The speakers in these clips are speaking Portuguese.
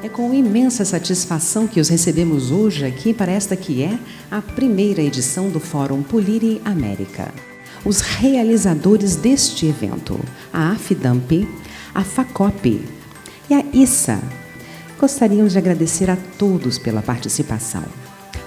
É com imensa satisfação que os recebemos hoje aqui para esta que é a primeira edição do Fórum Poliri América. Os realizadores deste evento, a AFIDAMP, a FACOP e a ISA, gostariam de agradecer a todos pela participação.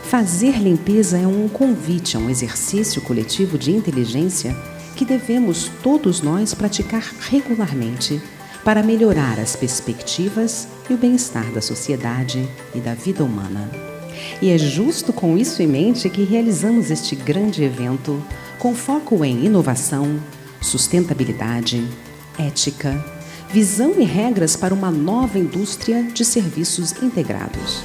Fazer limpeza é um convite a um exercício coletivo de inteligência que devemos todos nós praticar regularmente para melhorar as perspectivas e o bem-estar da sociedade e da vida humana. E é justo com isso em mente que realizamos este grande evento com foco em inovação, sustentabilidade, ética, visão e regras para uma nova indústria de serviços integrados.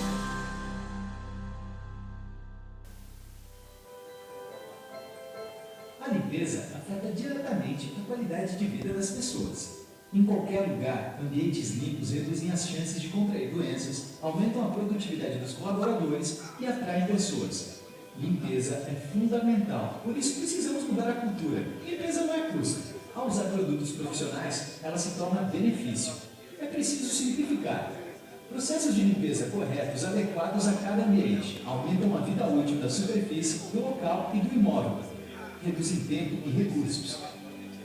A limpeza afeta diretamente a qualidade de vida das pessoas. Em qualquer lugar, ambientes limpos reduzem as chances de contrair doenças, aumentam a produtividade dos colaboradores e atraem pessoas. Limpeza é fundamental, por isso precisamos mudar a cultura. Limpeza não é custo. Ao usar produtos profissionais, ela se torna benefício. É preciso simplificar. Processos de limpeza corretos, adequados a cada ambiente, aumentam a vida útil da superfície, do local e do imóvel. Reduzem tempo e recursos.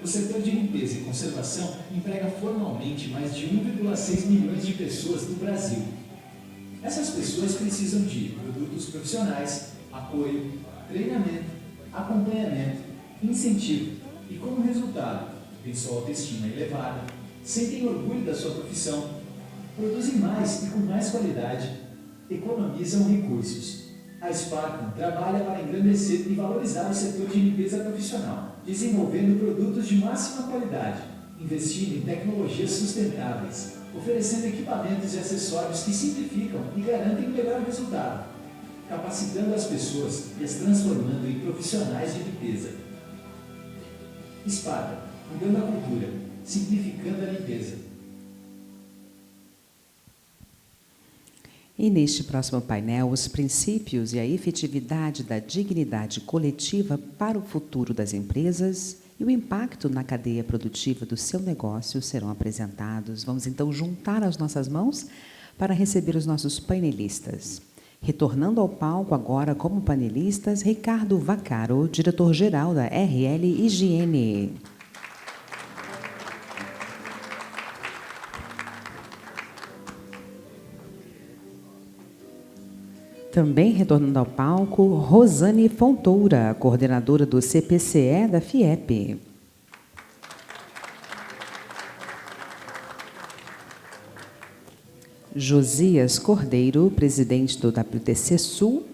O setor de limpeza e conservação emprega formalmente mais de 1,6 milhões de pessoas no Brasil. Essas pessoas precisam de produtos profissionais, apoio, treinamento, acompanhamento, incentivo e, como resultado, têm sua autoestima elevada, sentem orgulho da sua profissão, produzem mais e com mais qualidade, economizam recursos. A Spartan trabalha para engrandecer e valorizar o setor de limpeza profissional, desenvolvendo produtos de máxima qualidade, investindo em tecnologias sustentáveis, oferecendo equipamentos e acessórios que simplificam e garantem o melhor resultado, capacitando as pessoas e as transformando em profissionais de limpeza. Spartan, mudando a cultura, simplificando a limpeza. E neste próximo painel, os princípios e a efetividade da dignidade coletiva para o futuro das empresas e o impacto na cadeia produtiva do seu negócio serão apresentados. Vamos então juntar as nossas mãos para receber os nossos painelistas. Retornando ao palco agora como panelistas, Ricardo Vaccaro, diretor-geral da RL Higiene. Também retornando ao palco, Rosane Fontoura, coordenadora do CPCE da FIEP. Josias Cordeiro, presidente do WTC Sul.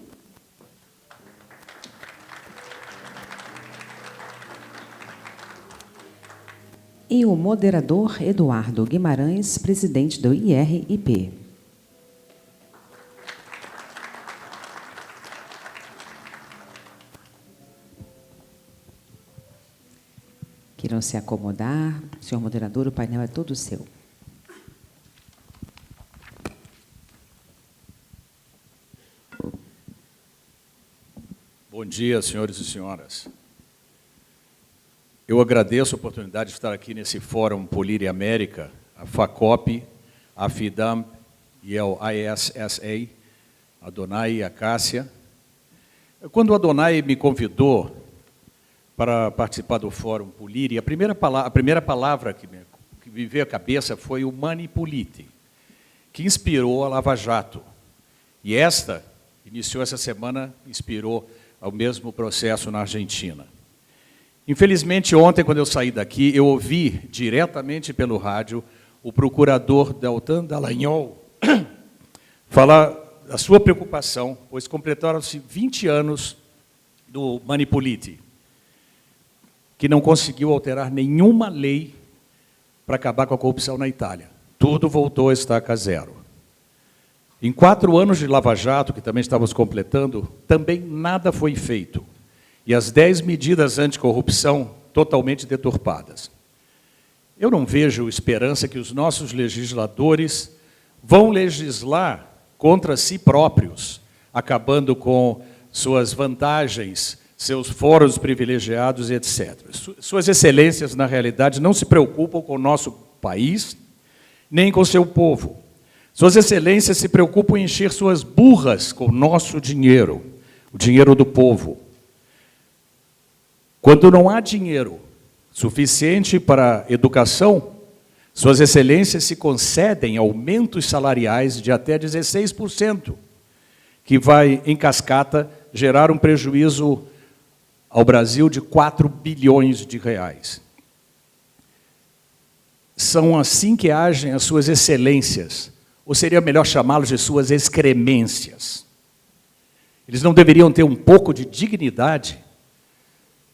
E o moderador Eduardo Guimarães, presidente do IRIP. Queiram se acomodar. Senhor moderador, o painel é todo seu. Bom dia, senhores e senhoras. Eu agradeço a oportunidade de estar aqui nesse Fórum Poliri América, a FACOP, a FIDAMP e o ISSA, a Adonai e a Cássia. Quando o Adonai me convidou para participar do Fórum Poliri, a primeira palavra que me veio à cabeça foi o manipulite, que inspirou a Lava Jato. E esta, iniciou essa semana, inspirou ao mesmo processo na Argentina. Infelizmente, ontem, quando eu saí daqui, eu ouvi diretamente pelo rádio o procurador Deltan Dallagnol falar da sua preocupação, pois completaram-se 20 anos do manipulite, que não conseguiu alterar nenhuma lei para acabar com a corrupção na Itália. Tudo voltou a estaca zero. Em 4 anos de Lava Jato, que também estávamos completando, também nada foi feito. E as 10 medidas anticorrupção totalmente deturpadas. Eu não vejo esperança que os nossos legisladores vão legislar contra si próprios, acabando com suas vantagens, seus fóruns privilegiados, etc. Suas excelências, na realidade, não se preocupam com o nosso país, nem com seu povo. Suas excelências se preocupam em encher suas burras com o nosso dinheiro, o dinheiro do povo. Quando não há dinheiro suficiente para educação, suas excelências se concedem aumentos salariais de até 16%, que vai, em cascata, gerar um prejuízo ao Brasil de 4 bilhões de reais. São assim que agem as suas excelências, ou seria melhor chamá-los de suas excremências. Eles não deveriam ter um pouco de dignidade?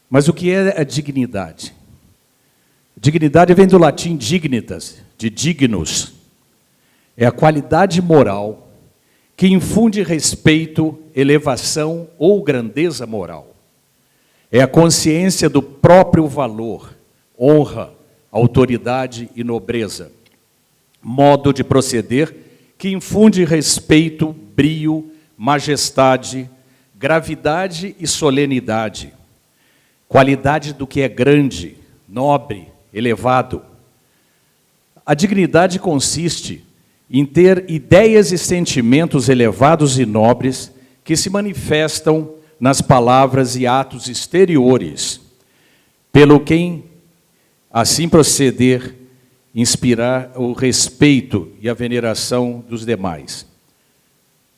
Mas o que é a dignidade? Dignidade vem do latim dignitas, de dignus. É a qualidade moral que infunde respeito, elevação ou grandeza moral. É a consciência do próprio valor, honra, autoridade e nobreza. Modo de proceder que infunde respeito, brio, majestade, gravidade e solenidade. Qualidade do que é grande, nobre, elevado. A dignidade consiste em ter ideias e sentimentos elevados e nobres que se manifestam nas palavras e atos exteriores, pelo quem, assim proceder, inspirar o respeito e a veneração dos demais.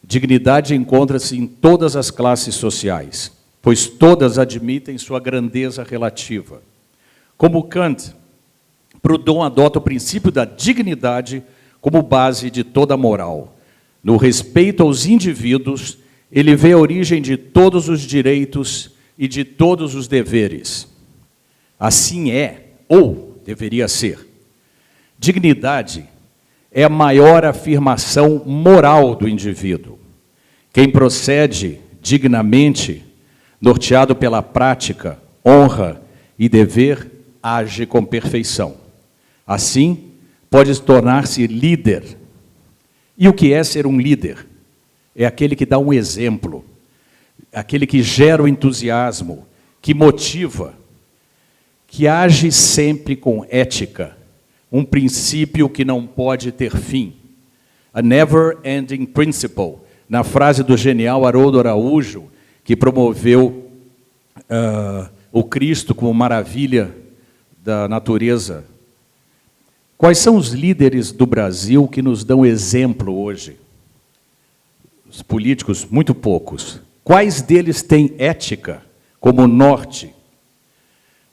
Dignidade encontra-se em todas as classes sociais, pois todas admitem sua grandeza relativa. Como Kant, Proudhon adota o princípio da dignidade como base de toda a moral. No respeito aos indivíduos, ele vê a origem de todos os direitos e de todos os deveres. Assim é, ou deveria ser. Dignidade é a maior afirmação moral do indivíduo. Quem procede dignamente, norteado pela prática, honra e dever, age com perfeição. Assim, pode tornar-se líder. E o que é ser um líder? É aquele que dá um exemplo, aquele que gera o entusiasmo, que motiva, que age sempre com ética, um princípio que não pode ter fim. A never-ending principle, na frase do genial Haroldo Araújo, que promoveu o Cristo como maravilha da natureza. Quais são os líderes do Brasil que nos dão exemplo hoje? Os políticos, muito poucos. Quais deles têm ética como norte?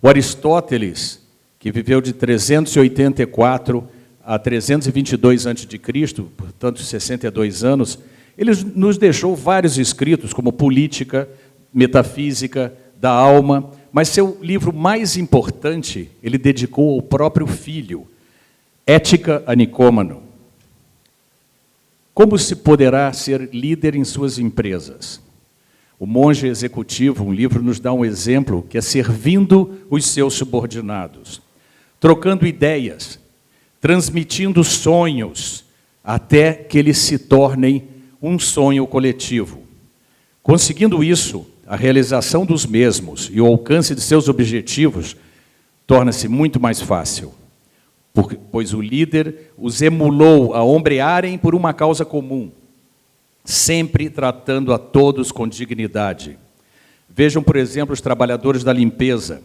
O Aristóteles, que viveu de 384 a 322 a.C., portanto 62 anos, ele nos deixou vários escritos, como Política, Metafísica da Alma, mas seu livro mais importante ele dedicou ao próprio filho, Ética a Nicômano. Como se poderá ser líder em suas empresas? O Monge Executivo, um livro, nos dá um exemplo, que é servindo os seus subordinados, trocando ideias, transmitindo sonhos, até que eles se tornem um sonho coletivo. Conseguindo isso, a realização dos mesmos e o alcance de seus objetivos torna-se muito mais fácil, pois o líder os emulou a ombrearem por uma causa comum, sempre tratando a todos com dignidade. Vejam, por exemplo, os trabalhadores da limpeza,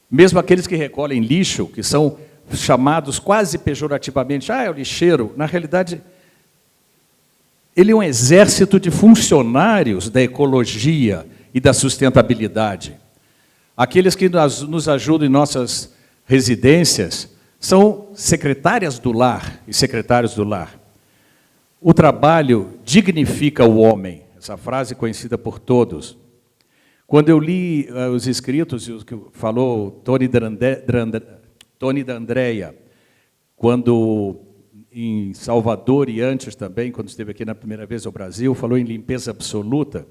mesmo aqueles que recolhem lixo, que são chamados quase pejorativamente, é o lixeiro, na realidade, ele é um exército de funcionários da ecologia e da sustentabilidade. Aqueles que nos ajudam em nossas residências são secretárias do lar e secretários do lar. O trabalho dignifica o homem, essa frase conhecida por todos. Quando eu li os escritos, o que falou Tony D'Andrea, quando em Salvador e antes também, quando esteve aqui na primeira vez ao Brasil, falou em limpeza absoluta,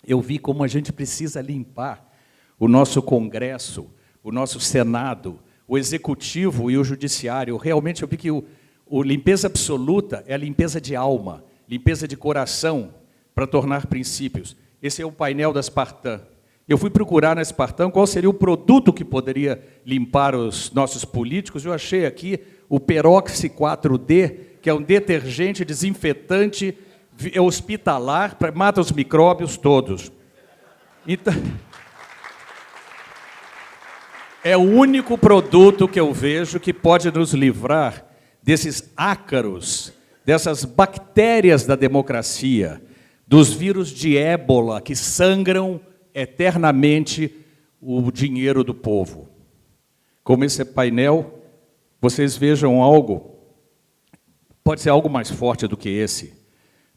eu vi como a gente precisa limpar o nosso Congresso, o nosso Senado, o Executivo e o Judiciário. Realmente eu vi que o limpeza absoluta é a limpeza de alma, limpeza de coração, para tornar princípios. Esse é o painel da Spartan. Eu fui procurar na Spartan qual seria o produto que poderia limpar os nossos políticos. Eu achei aqui o Peroxi 4D, que é um detergente, desinfetante, hospitalar, mata os micróbios todos. Então, é o único produto que eu vejo que pode nos livrar desses ácaros, dessas bactérias da democracia, dos vírus de ébola que sangram eternamente o dinheiro do povo. Como esse painel, vocês vejam algo, pode ser algo mais forte do que esse,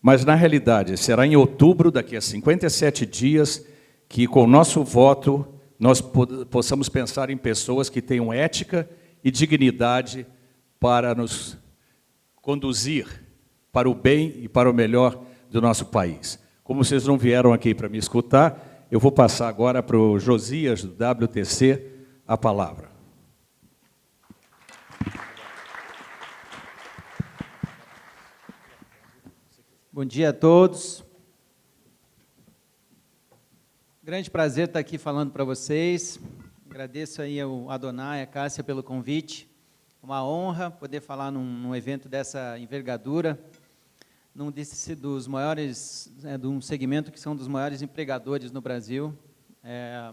mas, na realidade, será em outubro, daqui a 57 dias, que, com o nosso voto, nós possamos pensar em pessoas que tenham ética e dignidade para nos conduzir para o bem e para o melhor do nosso país. Como vocês não vieram aqui para me escutar, eu vou passar agora para o Josias, do WTC, a palavra. Bom dia a todos. Grande prazer estar aqui falando para vocês. Agradeço aí ao Adonai e a Cássia pelo convite. Uma honra poder falar num evento dessa envergadura, dos maiores, de um segmento que são dos maiores empregadores no Brasil. É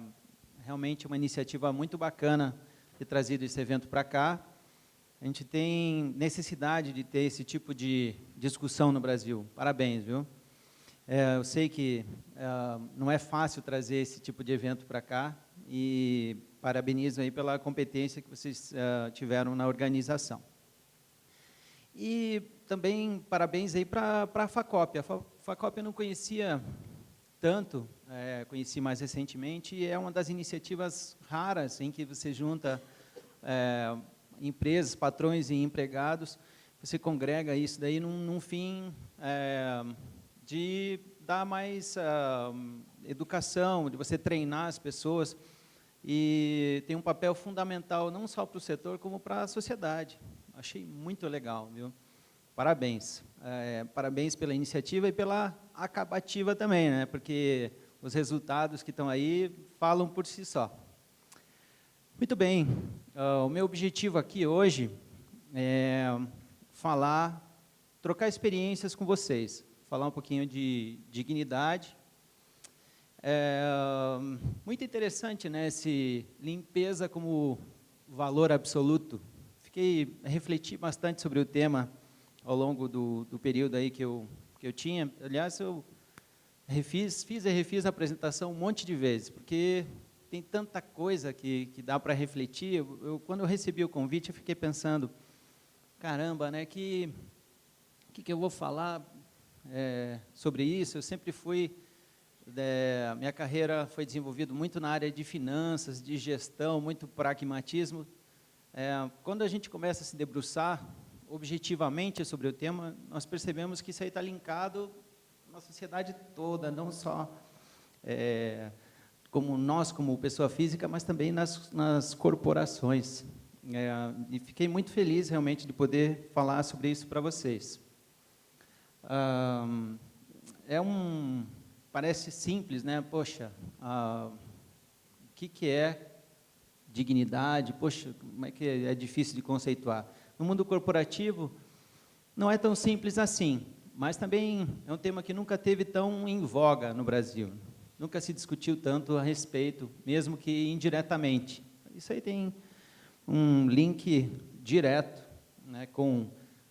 realmente uma iniciativa muito bacana ter trazido esse evento para cá. A gente tem necessidade de ter esse tipo de discussão no Brasil. Parabéns, viu? Eu sei que não é fácil trazer esse tipo de evento para cá e parabenizo aí pela competência que vocês tiveram na organização. E também parabéns aí para a FACOP. A FACOP eu não conhecia tanto, conheci mais recentemente, e é uma das iniciativas raras em que você junta empresas, patrões e empregados, você congrega isso daí num fim de dar mais educação, de você treinar as pessoas, e tem um papel fundamental não só para o setor, como para a sociedade. Achei muito legal, viu? Parabéns. Parabéns pela iniciativa e pela acabativa também, né? Porque os resultados que estão aí falam por si só. Muito bem, o meu objetivo aqui hoje é trocar experiências com vocês, falar um pouquinho de dignidade. Muito interessante, né, esse limpeza como valor absoluto. Refleti bastante sobre o tema ao longo do período aí que eu tinha. Aliás, eu fiz a apresentação um monte de vezes, porque tem tanta coisa que dá para refletir. Quando eu recebi o convite, eu fiquei pensando, caramba, né, que eu vou falar sobre isso? Eu sempre minha carreira foi desenvolvida muito na área de finanças, de gestão, muito pragmatismo. Quando a gente começa a se debruçar objetivamente sobre o tema, nós percebemos que isso aí está linkado na sociedade toda, não só como pessoa física, mas também nas corporações. E fiquei muito feliz, realmente, de poder falar sobre isso para vocês. Parece simples, né? Poxa, o que é dignidade? Poxa, como é que é difícil de conceituar? No mundo corporativo, não é tão simples assim, mas também é um tema que nunca teve tão em voga no Brasil. Nunca se discutiu tanto a respeito, mesmo que indiretamente. Isso aí tem um link direto, né, com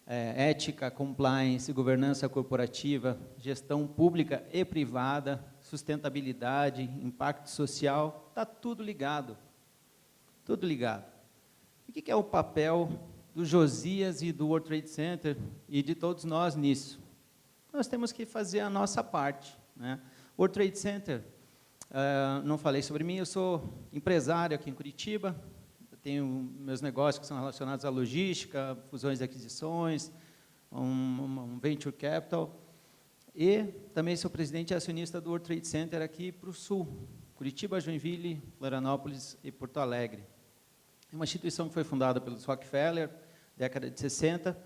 ética, compliance, governança corporativa, gestão pública e privada, sustentabilidade, impacto social, está tudo ligado. Tudo ligado. O que é o papel do Josias e do World Trade Center e de todos nós nisso? Nós temos que fazer a nossa parte, né? O World Trade Center, não falei sobre mim, eu sou empresário aqui em Curitiba, eu tenho meus negócios que são relacionados à logística, fusões e aquisições, um venture capital, e também sou presidente e acionista do World Trade Center aqui para o Sul, Curitiba, Joinville, Florianópolis e Porto Alegre. É uma instituição que foi fundada pelos Rockefeller, década de 60,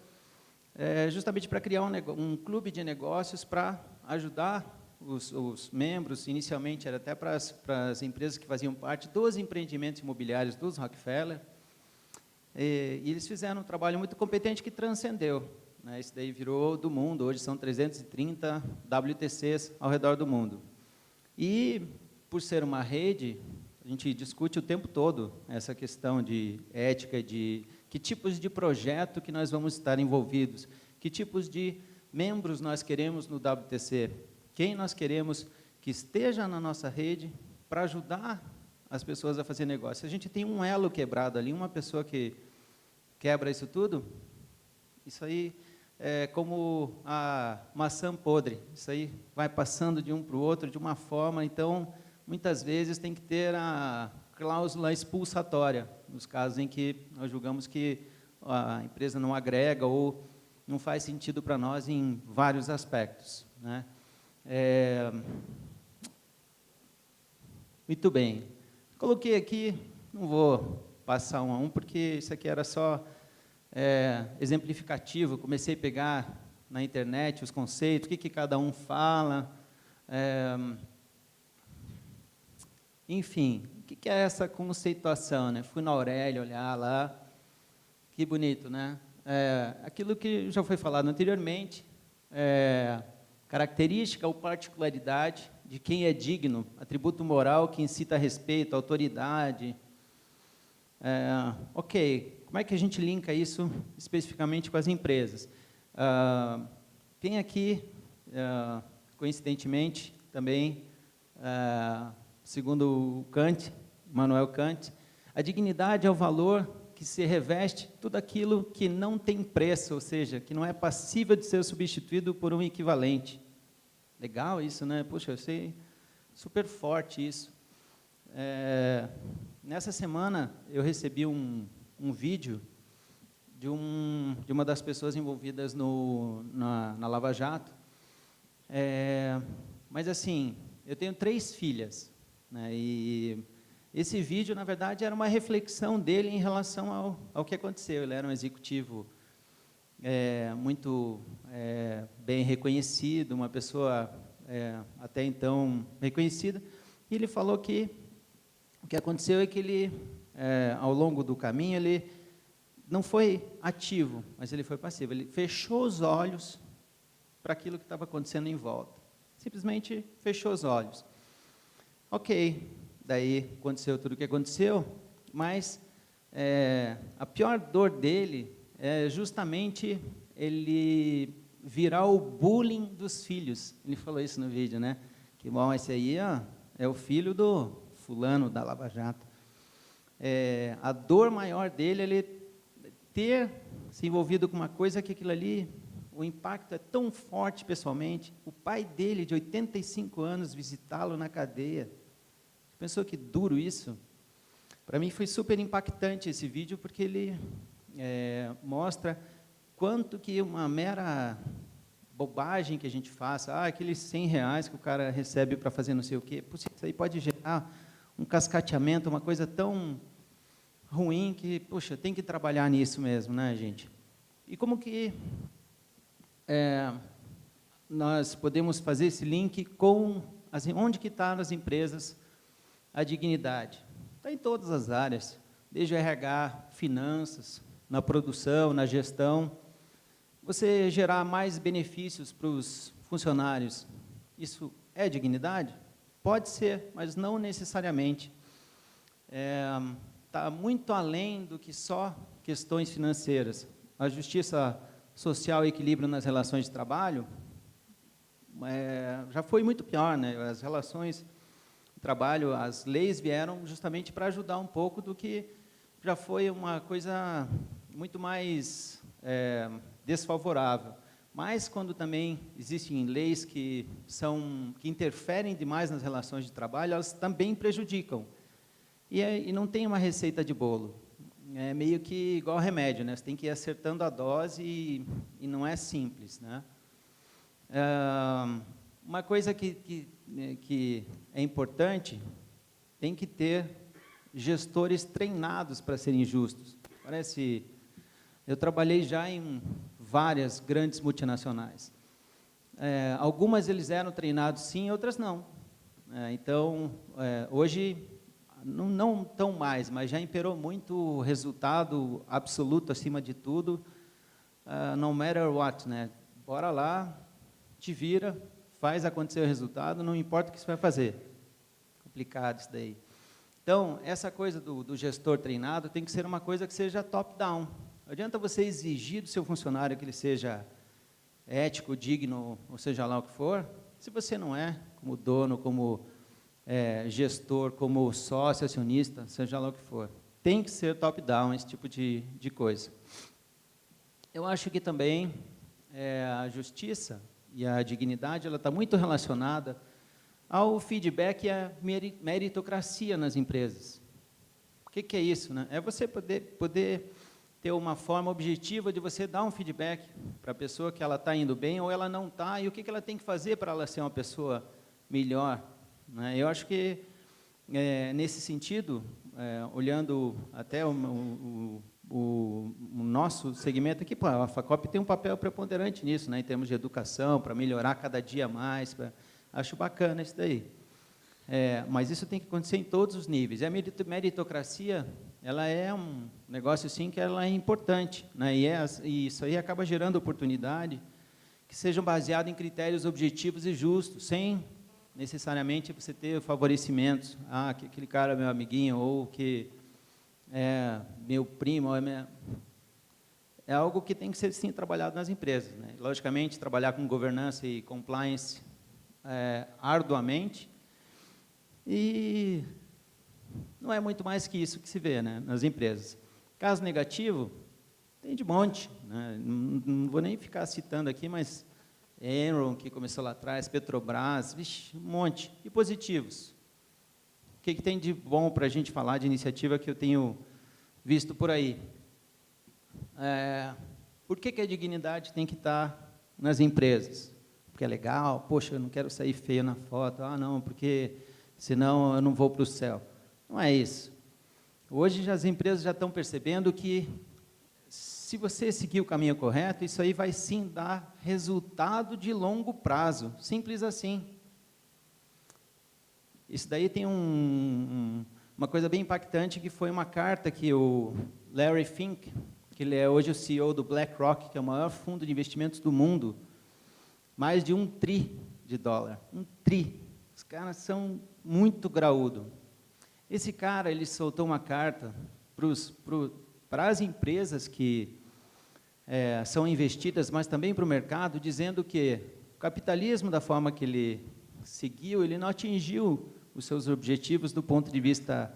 justamente para criar um clube de negócios para ajudar os membros, inicialmente era até para as empresas que faziam parte dos empreendimentos imobiliários dos Rockefeller, e eles fizeram um trabalho muito competente que transcendeu, né? Isso daí virou do mundo, hoje são 330 WTCs ao redor do mundo. E, por ser uma rede, a gente discute o tempo todo essa questão de ética, de que tipos de projeto que nós vamos estar envolvidos, que tipos de membros nós queremos no WTC, quem nós queremos que esteja na nossa rede para ajudar as pessoas a fazer negócio. Se a gente tem um elo quebrado ali, uma pessoa que quebra isso tudo, isso aí é como a maçã podre, isso aí vai passando de um para o outro de uma forma, então, muitas vezes tem que ter a cláusula expulsatória, nos casos em que nós julgamos que a empresa não agrega ou não faz sentido para nós em vários aspectos, né? Muito bem. Coloquei aqui, não vou passar um a um, porque isso aqui era só exemplificativo. Comecei a pegar na internet os conceitos, o que cada um fala. Enfim, o que é essa conceituação, né? Fui na Aurélia olhar lá, que bonito, né? Aquilo que já foi falado anteriormente, característica ou particularidade de quem é digno, atributo moral que incita a respeito, autoridade. Ok, como é que a gente linka isso especificamente com as empresas? Tem aqui, coincidentemente, também, segundo Kant, Immanuel Kant, a dignidade é o valor que se reveste tudo aquilo que não tem preço, ou seja, que não é passível de ser substituído por um equivalente. Legal isso, né? Puxa, eu sei, super forte isso. Nessa semana, eu recebi um vídeo de uma das pessoas envolvidas na Lava Jato. Mas, assim, eu tenho 3 filhas, né? E esse vídeo, na verdade, era uma reflexão dele em relação ao que aconteceu. Ele era um executivo muito bem reconhecido, uma pessoa até então reconhecida, e ele falou que o que aconteceu é que ele, ao longo do caminho, ele não foi ativo, mas ele foi passivo. Ele fechou os olhos para aquilo que estava acontecendo em volta. Simplesmente fechou os olhos. Ok, daí aconteceu tudo o que aconteceu, mas a pior dor dele é justamente ele virar o bullying dos filhos. Ele falou isso no vídeo, né? Que, bom, esse aí é o filho do fulano da Lava Jato. A dor maior dele é ele ter se envolvido com uma coisa que aquilo ali, o impacto é tão forte pessoalmente. O pai dele, de 85 anos, visitá-lo na cadeia. Pensou que duro isso? Para mim foi super impactante esse vídeo, porque ele mostra quanto que uma mera bobagem que a gente faça, aqueles R$100 que o cara recebe para fazer não sei o quê, isso aí pode gerar um cascateamento, uma coisa tão ruim que, poxa, tem que trabalhar nisso mesmo, né, gente? E como que nós podemos fazer esse link com onde que está nas empresas a dignidade? Está em todas as áreas, desde o RH, finanças, na produção, na gestão. Você gerar mais benefícios para os funcionários, isso é dignidade? Pode ser, mas não necessariamente. Está muito além do que só questões financeiras. A justiça social e equilíbrio nas relações de trabalho já foi muito pior, né? As relações de trabalho, as leis vieram justamente para ajudar um pouco do que já foi uma coisa muito mais desfavorável. Mas quando também existem leis que interferem demais nas relações de trabalho, elas também prejudicam. E não tem uma receita de bolo. É meio que igual remédio, né? Você tem que ir acertando a dose e não é simples, né? Uma coisa que é importante, tem que ter gestores treinados para serem justos. Eu trabalhei já em várias grandes multinacionais. Algumas eles eram treinados sim, outras não. Então, hoje, não tão mais, mas já imperou muito o resultado absoluto acima de tudo. no matter what, né? Bora lá, te vira, faz acontecer o resultado, não importa o que você vai fazer. Complicado isso daí. Então, essa coisa do gestor treinado tem que ser uma coisa que seja top-down. Não adianta você exigir do seu funcionário que ele seja ético, digno, ou seja lá o que for, se você não é, como dono, como gestor, como sócio, acionista, seja lá o que for. Tem que ser top-down esse tipo de coisa. Eu acho que também a justiça e a dignidade ela está muito relacionada ao feedback e à meritocracia nas empresas. O que é isso, né? É você poder ter uma forma objetiva de você dar um feedback para a pessoa que ela está indo bem ou ela não está, e o que ela tem que fazer para ela ser uma pessoa melhor, né? Eu acho que, nesse sentido, olhando até o nosso segmento aqui, a FACOP tem um papel preponderante nisso, né, em termos de educação, para melhorar cada dia mais, acho bacana isso daí. Mas isso tem que acontecer em todos os níveis. E a meritocracia, ela é um negócio, sim, que ela é importante, né, e isso aí acaba gerando oportunidade que sejam baseadas em critérios objetivos e justos, sem necessariamente você ter favorecimentos. Que aquele cara é meu amiguinho, ou que é meu primo, é algo que tem que ser, sim, trabalhado nas empresas, né? Logicamente, trabalhar com governança e compliance arduamente, e não é muito mais que isso que se vê, né, nas empresas. Caso negativo, tem de monte, né? Não vou nem ficar citando aqui, mas Enron, que começou lá atrás, Petrobras, vixe, um monte. E positivos? O que tem de bom para a gente falar de iniciativa que eu tenho visto por aí? Por que a dignidade tem que estar nas empresas? Porque é legal, poxa, eu não quero sair feio na foto, não, porque senão eu não vou para o céu. Não é isso. Hoje as empresas já estão percebendo que, se você seguir o caminho correto, isso aí vai sim dar resultado de longo prazo, simples assim. Isso daí tem uma coisa bem impactante, que foi uma carta que o Larry Fink, que ele é hoje o CEO do BlackRock, que é o maior fundo de investimentos do mundo, mais de $1 tri. $1 tri. Os caras são muito graúdos. Esse cara, ele soltou uma carta para as empresas que são investidas, mas também para o mercado, dizendo que o capitalismo, da forma que ele seguiu, ele não atingiu os seus objetivos do ponto de vista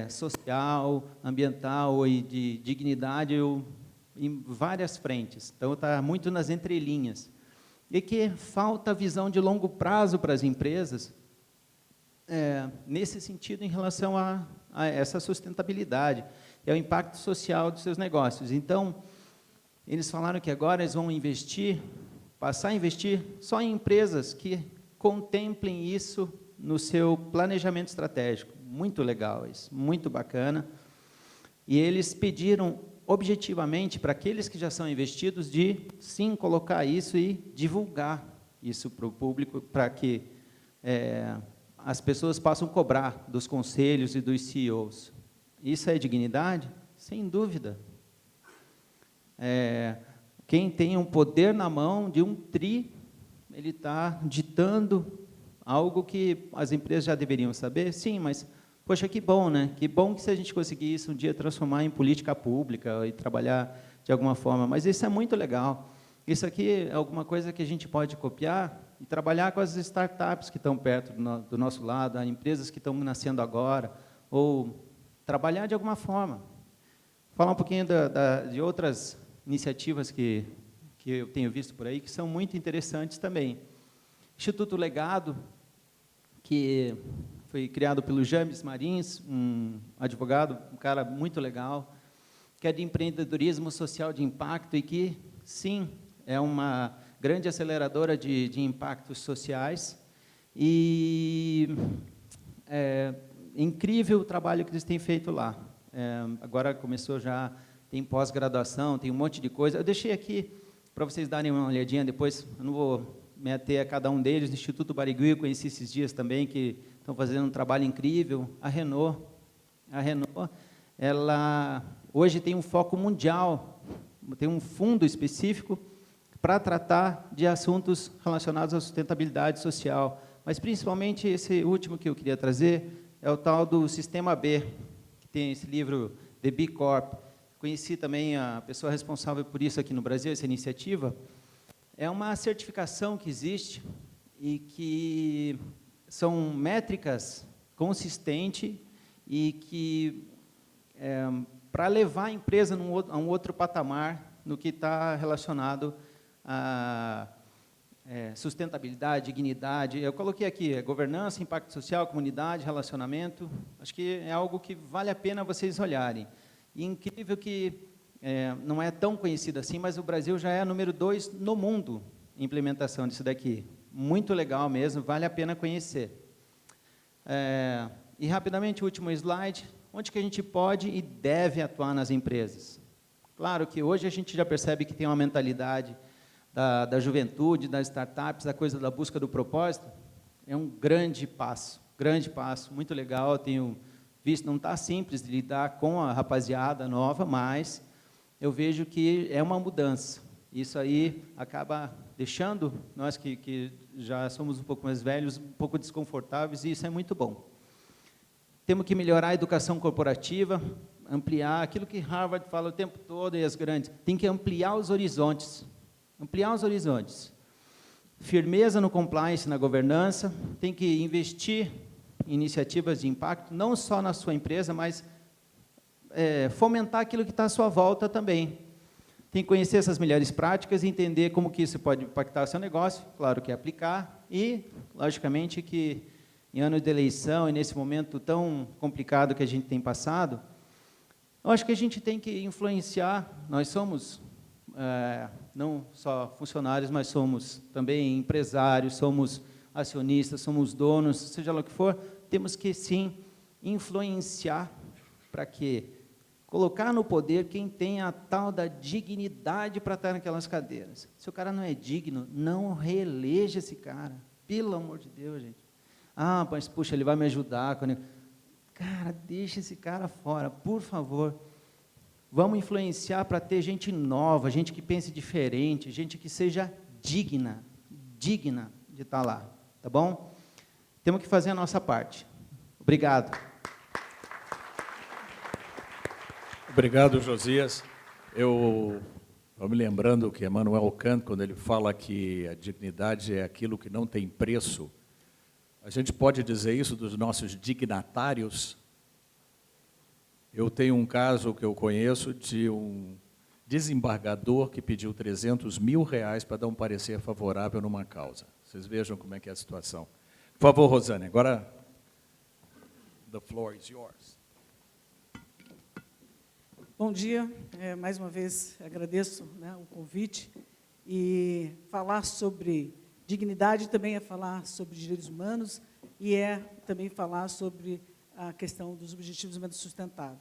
social, ambiental e de dignidade em várias frentes. Então, está muito nas entrelinhas. E que falta visão de longo prazo para as empresas, nesse sentido, em relação a essa sustentabilidade, é o impacto social dos seus negócios. Então, eles falaram que agora eles vão passar a investir só em empresas que contemplem isso no seu planejamento estratégico. Muito legal isso, muito bacana. E eles pediram objetivamente para aqueles que já são investidos de, sim, colocar isso e divulgar isso para o público, para que as pessoas possam cobrar dos conselhos e dos CEOs. Isso é dignidade? Sem dúvida. Quem tem um poder na mão de $1 tri, ele está ditando algo que as empresas já deveriam saber? Sim, mas, poxa, que bom, né? Que bom que se a gente conseguir isso um dia transformar em política pública e trabalhar de alguma forma. Mas isso é muito legal. Isso aqui é alguma coisa que a gente pode copiar e trabalhar com as startups que estão perto do nosso lado, as empresas que estão nascendo agora, ou trabalhar de alguma forma. Falar um pouquinho de outras iniciativas que eu tenho visto por aí, que são muito interessantes também. Instituto Legado, que foi criado pelo James Marins, um advogado, um cara muito legal, que é de empreendedorismo social de impacto e que, sim, é uma grande aceleradora de impactos sociais. E é incrível o trabalho que eles têm feito lá. Agora começou já, tem pós-graduação, tem um monte de coisa. Eu deixei aqui para vocês darem uma olhadinha depois, eu não vou me ater a cada um deles. O Instituto Barigui, eu conheci esses dias também, que estão fazendo um trabalho incrível. A Renault, ela hoje tem um foco mundial tem um fundo específico para tratar de assuntos relacionados à sustentabilidade social. Mas, principalmente, esse último que eu queria trazer é o tal do Sistema B, que tem esse livro, The B Corp. Conheci também a pessoa responsável por isso aqui no Brasil, essa iniciativa. É uma certificação que existe e que são métricas consistentes e que, para levar a empresa a um outro patamar no que está relacionado a sustentabilidade, dignidade. Eu coloquei aqui governança, impacto social, comunidade, relacionamento. Acho que é algo que vale a pena vocês olharem. E incrível que não é tão conhecido assim, mas o Brasil já é número 2 no mundo em implementação disso daqui. Muito legal mesmo, vale a pena conhecer. E, rapidamente, o último slide, onde que a gente pode e deve atuar nas empresas. Claro que hoje a gente já percebe que tem uma mentalidade da juventude, das startups, da coisa da busca do propósito. É um grande passo, muito legal. Tenho visto, não está simples de lidar com a rapaziada nova, mas eu vejo que é uma mudança. Isso aí acaba deixando nós que já somos um pouco mais velhos, um pouco desconfortáveis, e isso é muito bom. Temos que melhorar a educação corporativa, ampliar aquilo que Harvard fala o tempo todo, e as grandes, tem que ampliar os horizontes. Ampliar os horizontes. Firmeza no compliance, na governança, tem que investir em iniciativas de impacto, não só na sua empresa, mas fomentar aquilo que está à sua volta também. Tem que conhecer essas melhores práticas e entender como que isso pode impactar o seu negócio, claro que aplicar, e, logicamente, que em ano de eleição e nesse momento tão complicado que a gente tem passado, eu acho que a gente tem que influenciar. Nós somos não só funcionários, mas somos também empresários, somos acionistas, somos donos, seja lá o que for, temos que, sim, influenciar para quê? Colocar no poder quem tem a tal da dignidade para estar naquelas cadeiras. Se o cara não é digno, não reeleja esse cara. Pelo amor de Deus, gente. Ah, mas, puxa, ele vai me ajudar. Cara, deixa esse cara fora, por favor. Vamos influenciar para ter gente nova, gente que pense diferente, gente que seja digna de estar lá, tá bom? Temos que fazer a nossa parte. Obrigado. Obrigado, Josias. Eu estou me lembrando que Immanuel Kant, quando ele fala que a dignidade é aquilo que não tem preço, a gente pode dizer isso dos nossos dignatários. Eu tenho um caso que eu conheço de um desembargador que pediu R$300 mil para dar um parecer favorável numa causa. Vocês vejam como é que é a situação. Por favor, Rosane, agora the floor is yours. Bom dia, mais uma vez agradeço, o convite, e falar sobre dignidade também é falar sobre direitos humanos e é também falar sobre a questão dos Objetivos de Desenvolvimento Sustentável.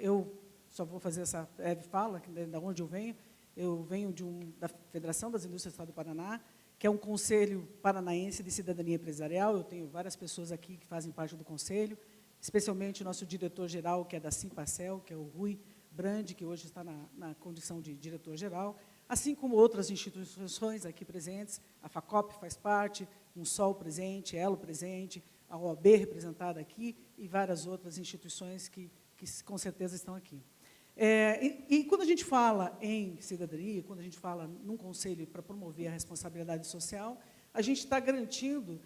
Eu só vou fazer essa breve fala, da onde eu venho da Federação das Indústrias do Estado do Paraná, que é um conselho paranaense de cidadania empresarial. Eu tenho várias pessoas aqui que fazem parte do conselho, especialmente o nosso diretor-geral, que é da Simpacel, que é o Rui Brandi, que hoje está na condição de diretor-geral, assim como outras instituições aqui presentes. A FACOP faz parte, um Sol presente, Elo presente, a OAB representada aqui e várias outras instituições que com certeza estão aqui. E quando a gente fala em cidadania, quando a gente fala num conselho para promover a responsabilidade social, a gente está garantindo,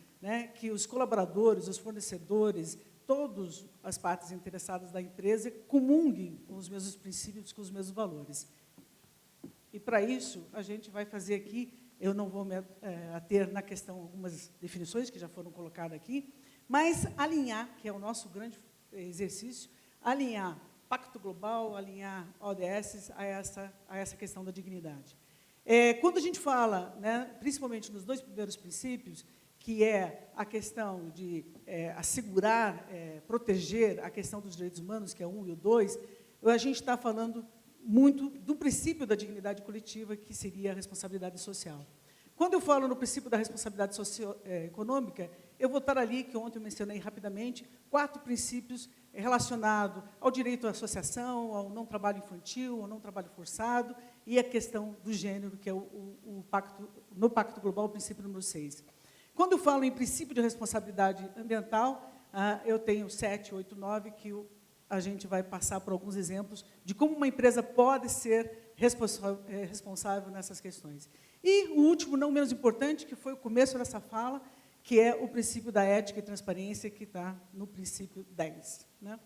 que os colaboradores, os fornecedores, todas as partes interessadas da empresa comunguem com os mesmos princípios, com os mesmos valores. E, para isso, a gente vai fazer aqui, eu não vou me ater na questão, algumas definições que já foram colocadas aqui, mas alinhar, que é o nosso grande exercício, alinhar Pacto Global, alinhar ODS a essa questão da dignidade. Quando a gente fala, principalmente nos dois primeiros princípios, que é a questão de assegurar, proteger a questão dos direitos humanos, que é o 1 e o 2, a gente está falando muito do princípio da dignidade coletiva, que seria a responsabilidade social. Quando eu falo no princípio da responsabilidade econômica, eu vou estar ali, que ontem eu mencionei rapidamente, 4 princípios relacionados ao direito à associação, ao não trabalho infantil, ao não trabalho forçado, e a questão do gênero, que é no Pacto Global, o princípio número 6. Quando eu falo em princípio de responsabilidade ambiental, eu tenho 7, 8, 9, que a gente vai passar por alguns exemplos de como uma empresa pode ser responsável nessas questões. E o último, não menos importante, que foi o começo dessa fala, que é o princípio da ética e transparência, que está no princípio 10. Né?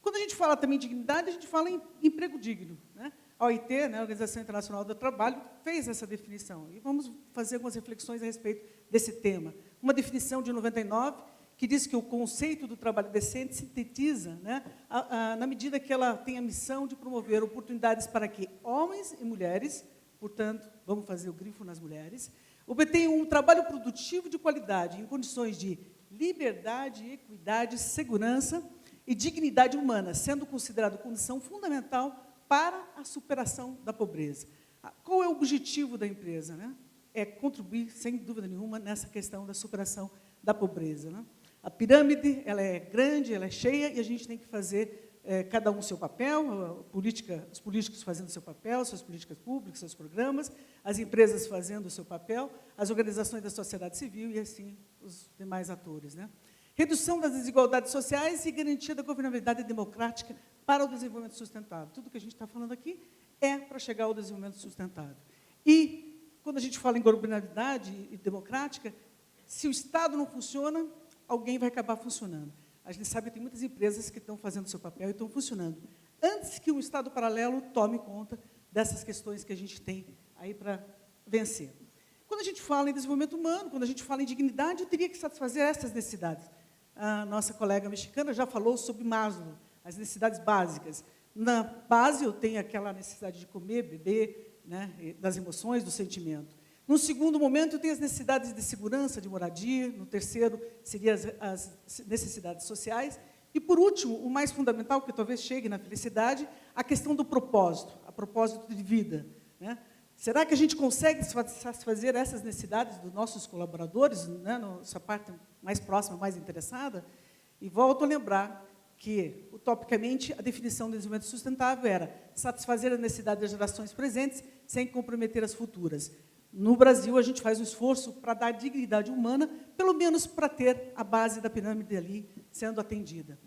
Quando a gente fala também de dignidade, a gente fala em emprego digno. Né? A OIT, né, a Organização Internacional do Trabalho, fez essa definição. E vamos fazer algumas reflexões a respeito desse tema. Uma definição de 99, que diz que o conceito do trabalho decente sintetiza, né, na medida que ela tem a missão de promover oportunidades para que homens e mulheres, portanto, vamos fazer o grifo nas mulheres, obtenham um trabalho produtivo de qualidade, em condições de liberdade, equidade, segurança e dignidade humana, sendo considerado condição fundamental para a superação da pobreza. Qual é o objetivo da empresa? Né? É contribuir, sem dúvida nenhuma, nessa questão da superação da pobreza. Né? A pirâmide, ela é grande, ela é cheia, e a gente tem que fazer, cada um seu papel, os políticos fazendo o seu papel, suas políticas públicas, seus programas, as empresas fazendo o seu papel, as organizações da sociedade civil e, assim, os demais atores. Né? Redução das desigualdades sociais e garantia da governabilidade democrática para o desenvolvimento sustentável. Tudo que a gente está falando aqui é para chegar ao desenvolvimento sustentável. E, quando a gente fala em governabilidade e democrática, se o Estado não funciona, alguém vai acabar funcionando. A gente sabe que tem muitas empresas que estão fazendo o seu papel e estão funcionando. Antes que um Estado paralelo tome conta dessas questões que a gente tem aí para vencer. Quando a gente fala em desenvolvimento humano, quando a gente fala em dignidade, eu teria que satisfazer essas necessidades. A nossa colega mexicana já falou sobre Maslow, as necessidades básicas. Na base, eu tenho aquela necessidade de comer, beber, né, das emoções, do sentimento. No segundo momento, eu tenho as necessidades de segurança, de moradia. No terceiro, seriam as necessidades sociais. E, por último, o mais fundamental, que talvez chegue na felicidade, a questão do propósito, a propósito de vida. Né? Será que a gente consegue satisfazer essas necessidades dos nossos colaboradores, né, nossa parte mais próxima, mais interessada? E volto a lembrar que, utopicamente, a definição do desenvolvimento sustentável era satisfazer as necessidades das gerações presentes sem comprometer as futuras. No Brasil, a gente faz um esforço para dar dignidade humana, pelo menos para ter a base da pirâmide ali sendo atendida.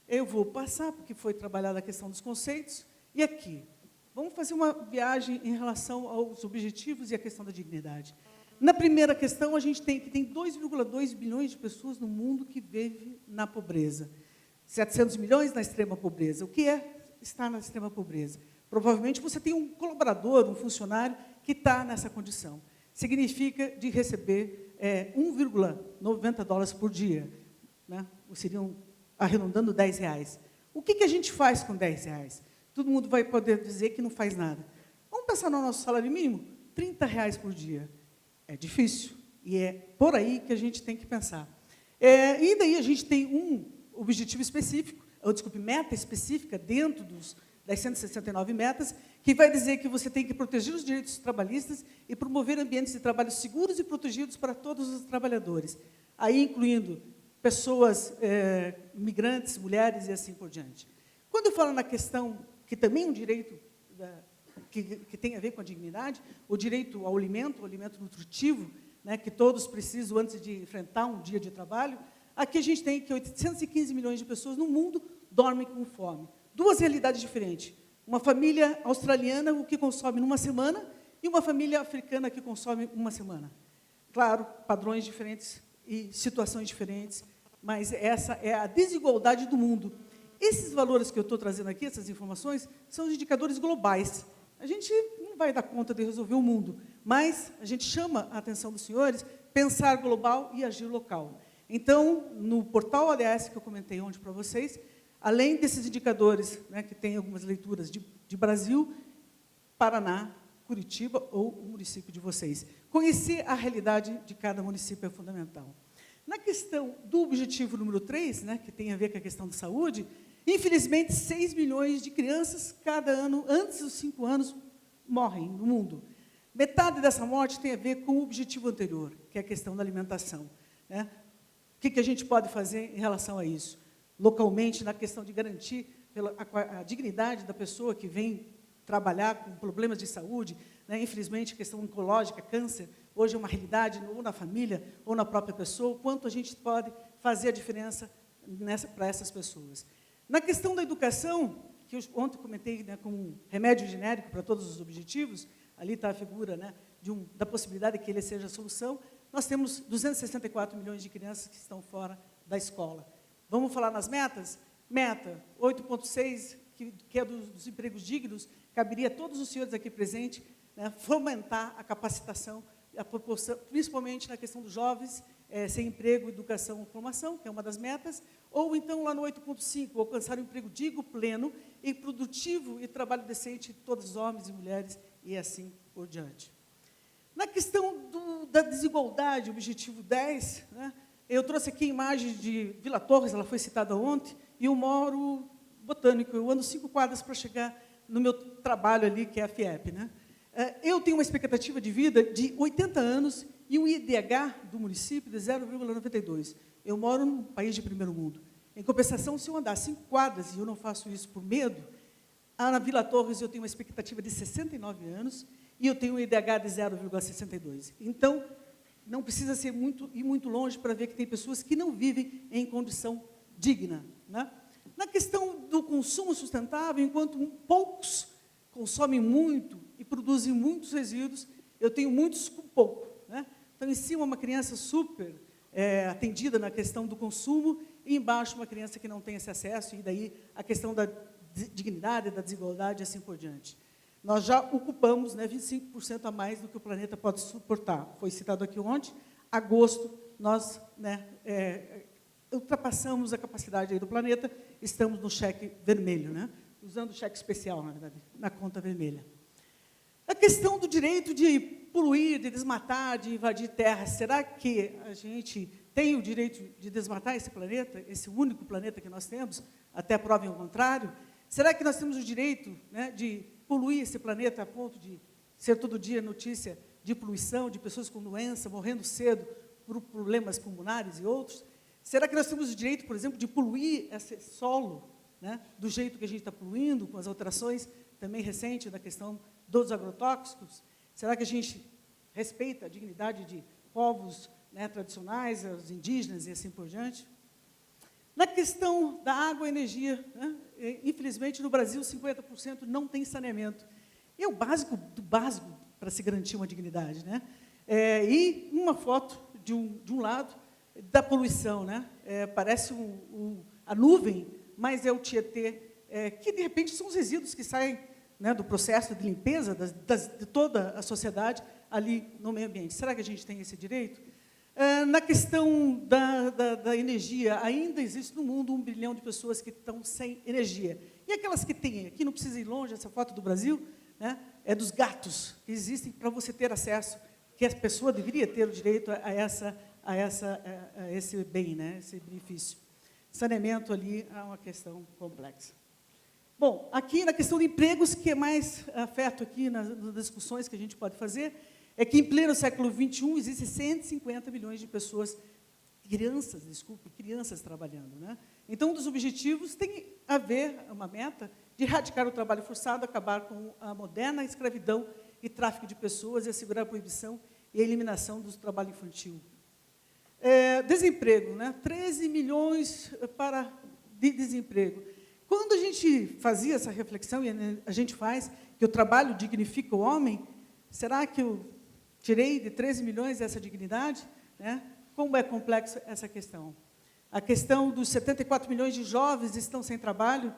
Eu vou passar, porque foi trabalhada a questão dos conceitos, e aqui, vamos fazer uma viagem em relação aos objetivos e a questão da dignidade. Na primeira questão, a gente tem 2,2 bilhões de pessoas no mundo que vivem na pobreza. 700 milhões na extrema pobreza. O que é estar na extrema pobreza? Provavelmente você tem um colaborador, um funcionário, que está nessa condição. Significa de receber 1,90 dólares por dia. Né? Seriam, arredondando, R$10. O que a gente faz com R$10? Todo mundo vai poder dizer que não faz nada. Vamos pensar no nosso salário mínimo? R$30 por dia. É difícil. E é por aí que a gente tem que pensar. E daí a gente tem um objetivo específico, meta específica dentro das 169 metas, que vai dizer que você tem que proteger os direitos trabalhistas e promover ambientes de trabalho seguros e protegidos para todos os trabalhadores, aí incluindo pessoas migrantes, mulheres e assim por diante. Quando eu falo na questão, que também é um direito que tem a ver com a dignidade, o direito ao alimento, o alimento nutritivo, né, que todos precisam antes de enfrentar um dia de trabalho, aqui a gente tem que 815 milhões de pessoas no mundo dormem com fome. Duas realidades diferentes. Uma família australiana, o que consome numa semana, e uma família africana que consome uma semana. Claro, padrões diferentes e situações diferentes, mas essa é a desigualdade do mundo. Esses valores que eu estou trazendo aqui, essas informações, são os indicadores globais. A gente não vai dar conta de resolver o mundo, mas a gente chama a atenção dos senhores, pensar global e agir local. Então, no portal ODS, que eu comentei ontem para vocês, além desses indicadores, né, que tem algumas leituras de Brasil, Paraná, Curitiba ou o município de vocês. Conhecer a realidade de cada município é fundamental. Na questão do objetivo número 3, né, que tem a ver com a questão da saúde, infelizmente, 6 milhões de crianças, cada ano, antes dos 5 anos, morrem no mundo. Metade dessa morte tem a ver com o objetivo anterior, que é a questão da alimentação. Né? O que a gente pode fazer em relação a isso? Localmente, na questão de garantir a dignidade da pessoa que vem trabalhar com problemas de saúde, né? Infelizmente, questão oncológica, câncer, hoje é uma realidade, ou na família, ou na própria pessoa, o quanto a gente pode fazer a diferença para essas pessoas. Na questão da educação, que eu ontem comentei, né, como um remédio genérico para todos os objetivos, ali está a figura, né, da possibilidade de que ele seja a solução, nós temos 264 milhões de crianças que estão fora da escola. Vamos falar nas metas? Meta 8,6, que é dos empregos dignos, caberia a todos os senhores aqui presentes, né, fomentar a capacitação, a proporção, principalmente na questão dos jovens, sem emprego, educação ou formação, que é uma das metas, ou então lá no 8,5, alcançar um emprego digno, pleno e produtivo e trabalho decente de todos os homens e mulheres, e assim por diante. Na questão da desigualdade, objetivo 10, né, eu trouxe aqui a imagem de Vila Torres, ela foi citada ontem, e eu moro Botânico, eu ando 5 quadras para chegar no meu trabalho ali, que é a FIEP. Né? Eu tenho uma expectativa de vida de 80 anos e um IDH do município de 0,92. Eu moro num país de primeiro mundo. Em compensação, se eu andar 5 quadras, e eu não faço isso por medo, na Vila Torres eu tenho uma expectativa de 69 anos e eu tenho um IDH de 0,62. Então, não precisa ir muito longe para ver que tem pessoas que não vivem em condição digna. Né? Na questão do consumo sustentável, enquanto poucos consomem muito e produzem muitos resíduos, eu tenho muitos com pouco. Né? Então, em cima, uma criança super atendida na questão do consumo, e embaixo, uma criança que não tem esse acesso, e daí a questão da dignidade, da desigualdade, e assim por diante. Nós já ocupamos, né, 25% a mais do que o planeta pode suportar. Foi citado aqui ontem, agosto, nós, né, ultrapassamos a capacidade aí do planeta, estamos no cheque vermelho, né, usando o cheque especial, na verdade, na conta vermelha. A questão do direito de poluir, de desmatar, de invadir terras, será que a gente tem o direito de desmatar esse planeta, esse único planeta que nós temos, até provem o contrário? Será que nós temos o direito, né, de poluir esse planeta a ponto de ser todo dia notícia de poluição, de pessoas com doença, morrendo cedo por problemas pulmonares e outros? Será que nós temos o direito, por exemplo, de poluir esse solo, né, do jeito que a gente está poluindo, com as alterações também recentes da questão dos agrotóxicos? Será que a gente respeita a dignidade de povos, né, tradicionais, os indígenas e assim por diante? Na questão da água e energia, né, infelizmente, no Brasil, 50% não tem saneamento. E é o básico do básico para se garantir uma dignidade. Né? E uma foto, de um lado, da poluição. Né? Parece a nuvem, mas é o Tietê, que, de repente, são os resíduos que saem, né, do processo de limpeza de toda a sociedade ali no meio ambiente. Será que a gente tem esse direito? Na questão da energia, ainda existe no mundo 1 bilhão de pessoas que estão sem energia. E aquelas que têm, aqui não precisa ir longe, essa foto do Brasil, né, é dos gatos, que existem para você ter acesso, que a pessoa deveria ter o direito a esse bem, né, esse benefício. Saneamento ali é uma questão complexa. Bom, aqui na questão de empregos, que é mais afeto aqui nas discussões que a gente pode fazer, é que, em pleno século XXI, existem 150 milhões de pessoas, crianças trabalhando. Né? Então, um dos objetivos tem a ver, uma meta, de erradicar o trabalho forçado, acabar com a moderna escravidão e tráfico de pessoas e assegurar a proibição e a eliminação do trabalho infantil. Desemprego, né? 13 milhões de desemprego. Quando a gente fazia essa reflexão, e a gente faz, que o trabalho dignifica o homem, será que eu tirei de 13 milhões essa dignidade? Né? Como é complexa essa questão? A questão dos 74 milhões de jovens que estão sem trabalho,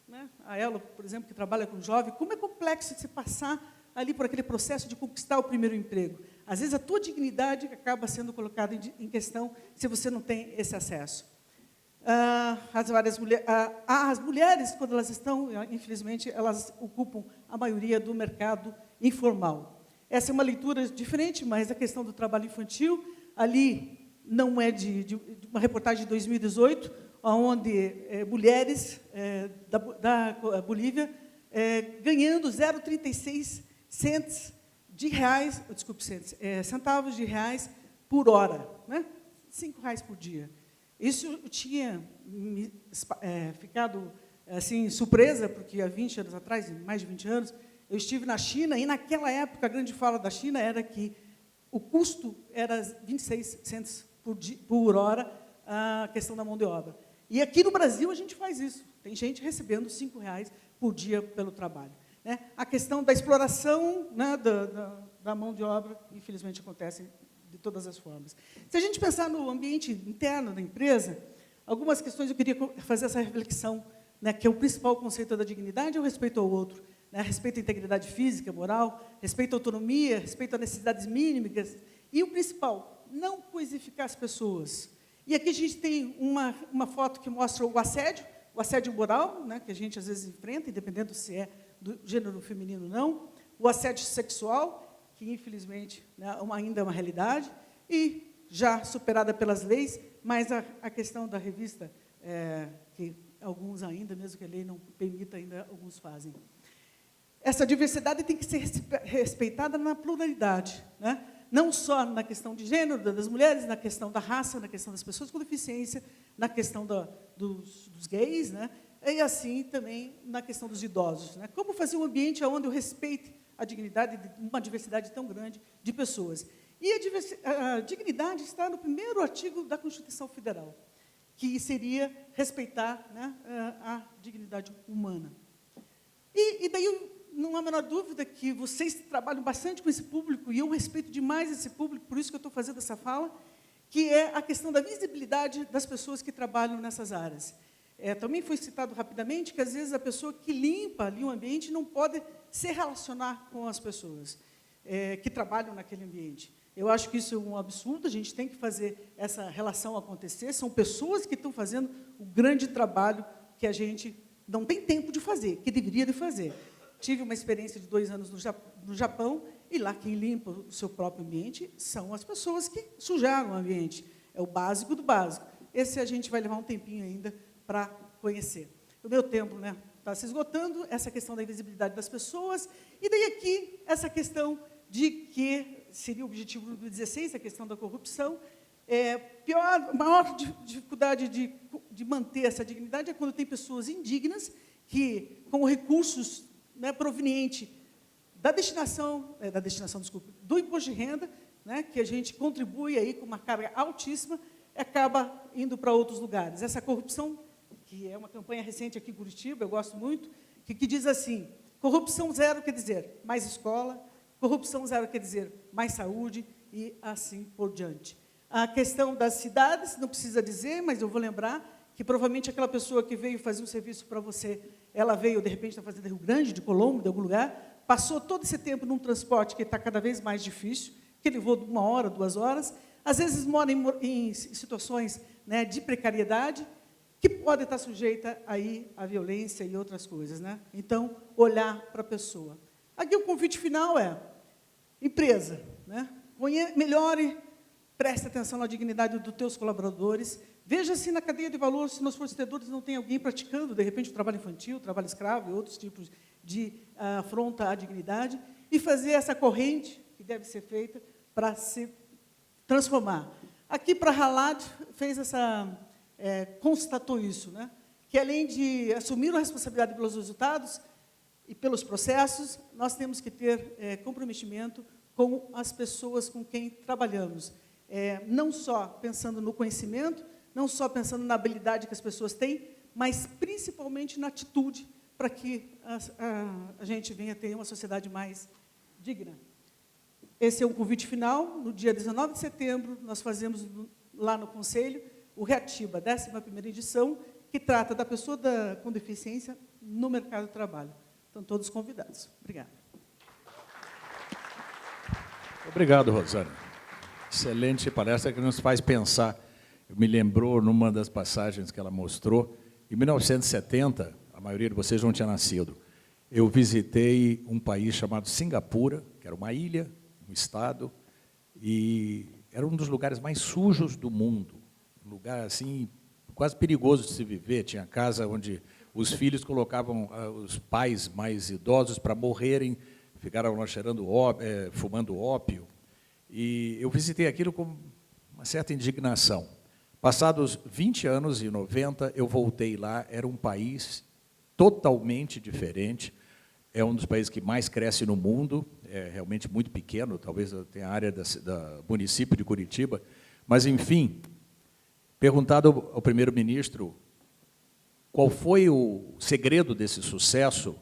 né? A Elo, por exemplo, que trabalha com jovem, como é complexo se passar ali por aquele processo de conquistar o primeiro emprego. Às vezes, a tua dignidade acaba sendo colocada em questão se você não tem esse acesso. As mulheres, quando elas estão, infelizmente, elas ocupam a maioria do mercado informal. Essa é uma leitura diferente, mas a questão do trabalho infantil, ali não é de uma reportagem de 2018, onde mulheres da Bolívia ganhando 0,36 centavos de reais por hora, né? 5 reais por dia. Isso tinha ficado assim, surpresa, porque há 20 anos atrás, mais de 20 anos, eu estive na China, e naquela época a grande fala da China era que o custo era 26 centos por hora, a questão da mão de obra. E aqui no Brasil a gente faz isso. Tem gente recebendo R$ 5 por dia pelo trabalho. Né? A questão da exploração, né, da mão de obra, infelizmente, acontece de todas as formas. Se a gente pensar no ambiente interno da empresa, algumas questões eu queria fazer essa reflexão, né, que é o principal conceito da dignidade é o respeito ao outro, né, respeito à integridade física, moral, respeito à autonomia, respeito às necessidades mínimas, e o principal, não coisificar as pessoas. E aqui a gente tem uma foto que mostra o assédio moral, né, que a gente às vezes enfrenta, independente se é do gênero feminino ou não, o assédio sexual, que infelizmente, né, ainda é uma realidade, e já superada pelas leis, mas a questão da revista, que alguns ainda, mesmo que a lei não permita, ainda alguns fazem. Essa diversidade tem que ser respeitada na pluralidade, né? Não só na questão de gênero das mulheres, na questão da raça, na questão das pessoas com deficiência, na questão dos gays, né? E assim também na questão dos idosos, né? Como fazer um ambiente onde eu respeite a dignidade de uma diversidade tão grande de pessoas. E a dignidade está no primeiro artigo da Constituição Federal, que seria respeitar, né, a dignidade humana. E daí não há a menor dúvida que vocês trabalham bastante com esse público, e eu respeito demais esse público, por isso que eu estou fazendo essa fala, que é a questão da visibilidade das pessoas que trabalham nessas áreas. Também foi citado rapidamente que, às vezes, a pessoa que limpa ali o ambiente não pode se relacionar com as pessoas que trabalham naquele ambiente. Eu acho que isso é um absurdo, a gente tem que fazer essa relação acontecer, são pessoas que estão fazendo o grande trabalho que a gente não tem tempo de fazer, que deveria de fazer. Tive uma experiência de 2 anos no Japão, e lá quem limpa o seu próprio ambiente são as pessoas que sujaram o ambiente. É o básico do básico. Esse a gente vai levar um tempinho ainda para conhecer. O meu tempo, né, está se esgotando, essa questão da invisibilidade das pessoas, e daí aqui essa questão de que seria o objetivo do 16, a questão da corrupção. Maior dificuldade de manter essa dignidade é quando tem pessoas indignas que, com recursos, né, proveniente do imposto de renda, né, que a gente contribui aí com uma carga altíssima, acaba indo para outros lugares. Essa corrupção, que é uma campanha recente aqui em Curitiba, eu gosto muito, que diz assim: corrupção zero quer dizer mais escola, corrupção zero quer dizer mais saúde, e assim por diante. A questão das cidades, não precisa dizer, mas eu vou lembrar que provavelmente aquela pessoa que veio fazer um serviço para você, ela veio, de repente, da Fazenda Rio Grande, de Colombo, de algum lugar, passou todo esse tempo num transporte que está cada vez mais difícil, que ele voa 1 hora, 2 horas, às vezes mora em situações, né, de precariedade, que pode estar sujeita aí à violência e outras coisas, né? Então, olhar para a pessoa. Aqui o convite final é: empresa, né? Melhore, preste atenção na dignidade dos teus colaboradores, veja se na cadeia de valor, se nos fornecedores não tem alguém praticando, de repente, o trabalho infantil, trabalho escravo e outros tipos de afronta à dignidade, e fazer essa corrente que deve ser feita para se transformar. Aqui, para Halad, constatou isso, né? Que, além de assumir a responsabilidade pelos resultados e pelos processos, nós temos que ter comprometimento com as pessoas com quem trabalhamos. Não só pensando no conhecimento, não só pensando na habilidade que as pessoas têm, mas principalmente na atitude, para que a gente venha ter uma sociedade mais digna. Esse é um convite final. No dia 19 de setembro, nós fazemos lá no Conselho o Reatiba, 11ª edição, que trata da pessoa com deficiência no mercado de trabalho. Estão todos convidados. Obrigada. Obrigado, Rosânia. Excelente palestra que nos faz pensar. Me lembrou, numa das passagens que ela mostrou, em 1970, a maioria de vocês não tinha nascido, eu visitei um país chamado Singapura, que era uma ilha, um estado, e era um dos lugares mais sujos do mundo, um lugar assim, quase perigoso de se viver. Tinha casa onde os filhos colocavam os pais mais idosos para morrerem, ficaram lá fumando ópio, e eu visitei aquilo com uma certa indignação. Passados 20 anos, em 90, eu voltei lá, era um país totalmente diferente. É um dos países que mais cresce no mundo, é realmente muito pequeno, talvez tenha a área da município de Curitiba. Mas, enfim, perguntado ao primeiro-ministro qual foi o segredo desse sucesso,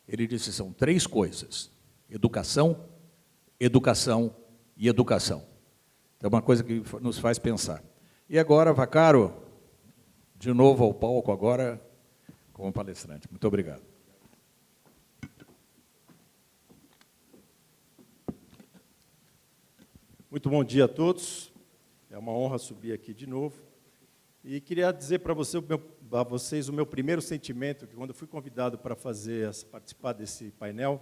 ele disse, são 3 coisas: educação, educação e educação. É uma coisa que nos faz pensar. E agora, Vaccaro, de novo ao palco, agora como palestrante. Muito obrigado. Muito bom dia a todos. É uma honra subir aqui de novo. E queria dizer para vocês o meu primeiro sentimento, que quando eu fui convidado para participar desse painel,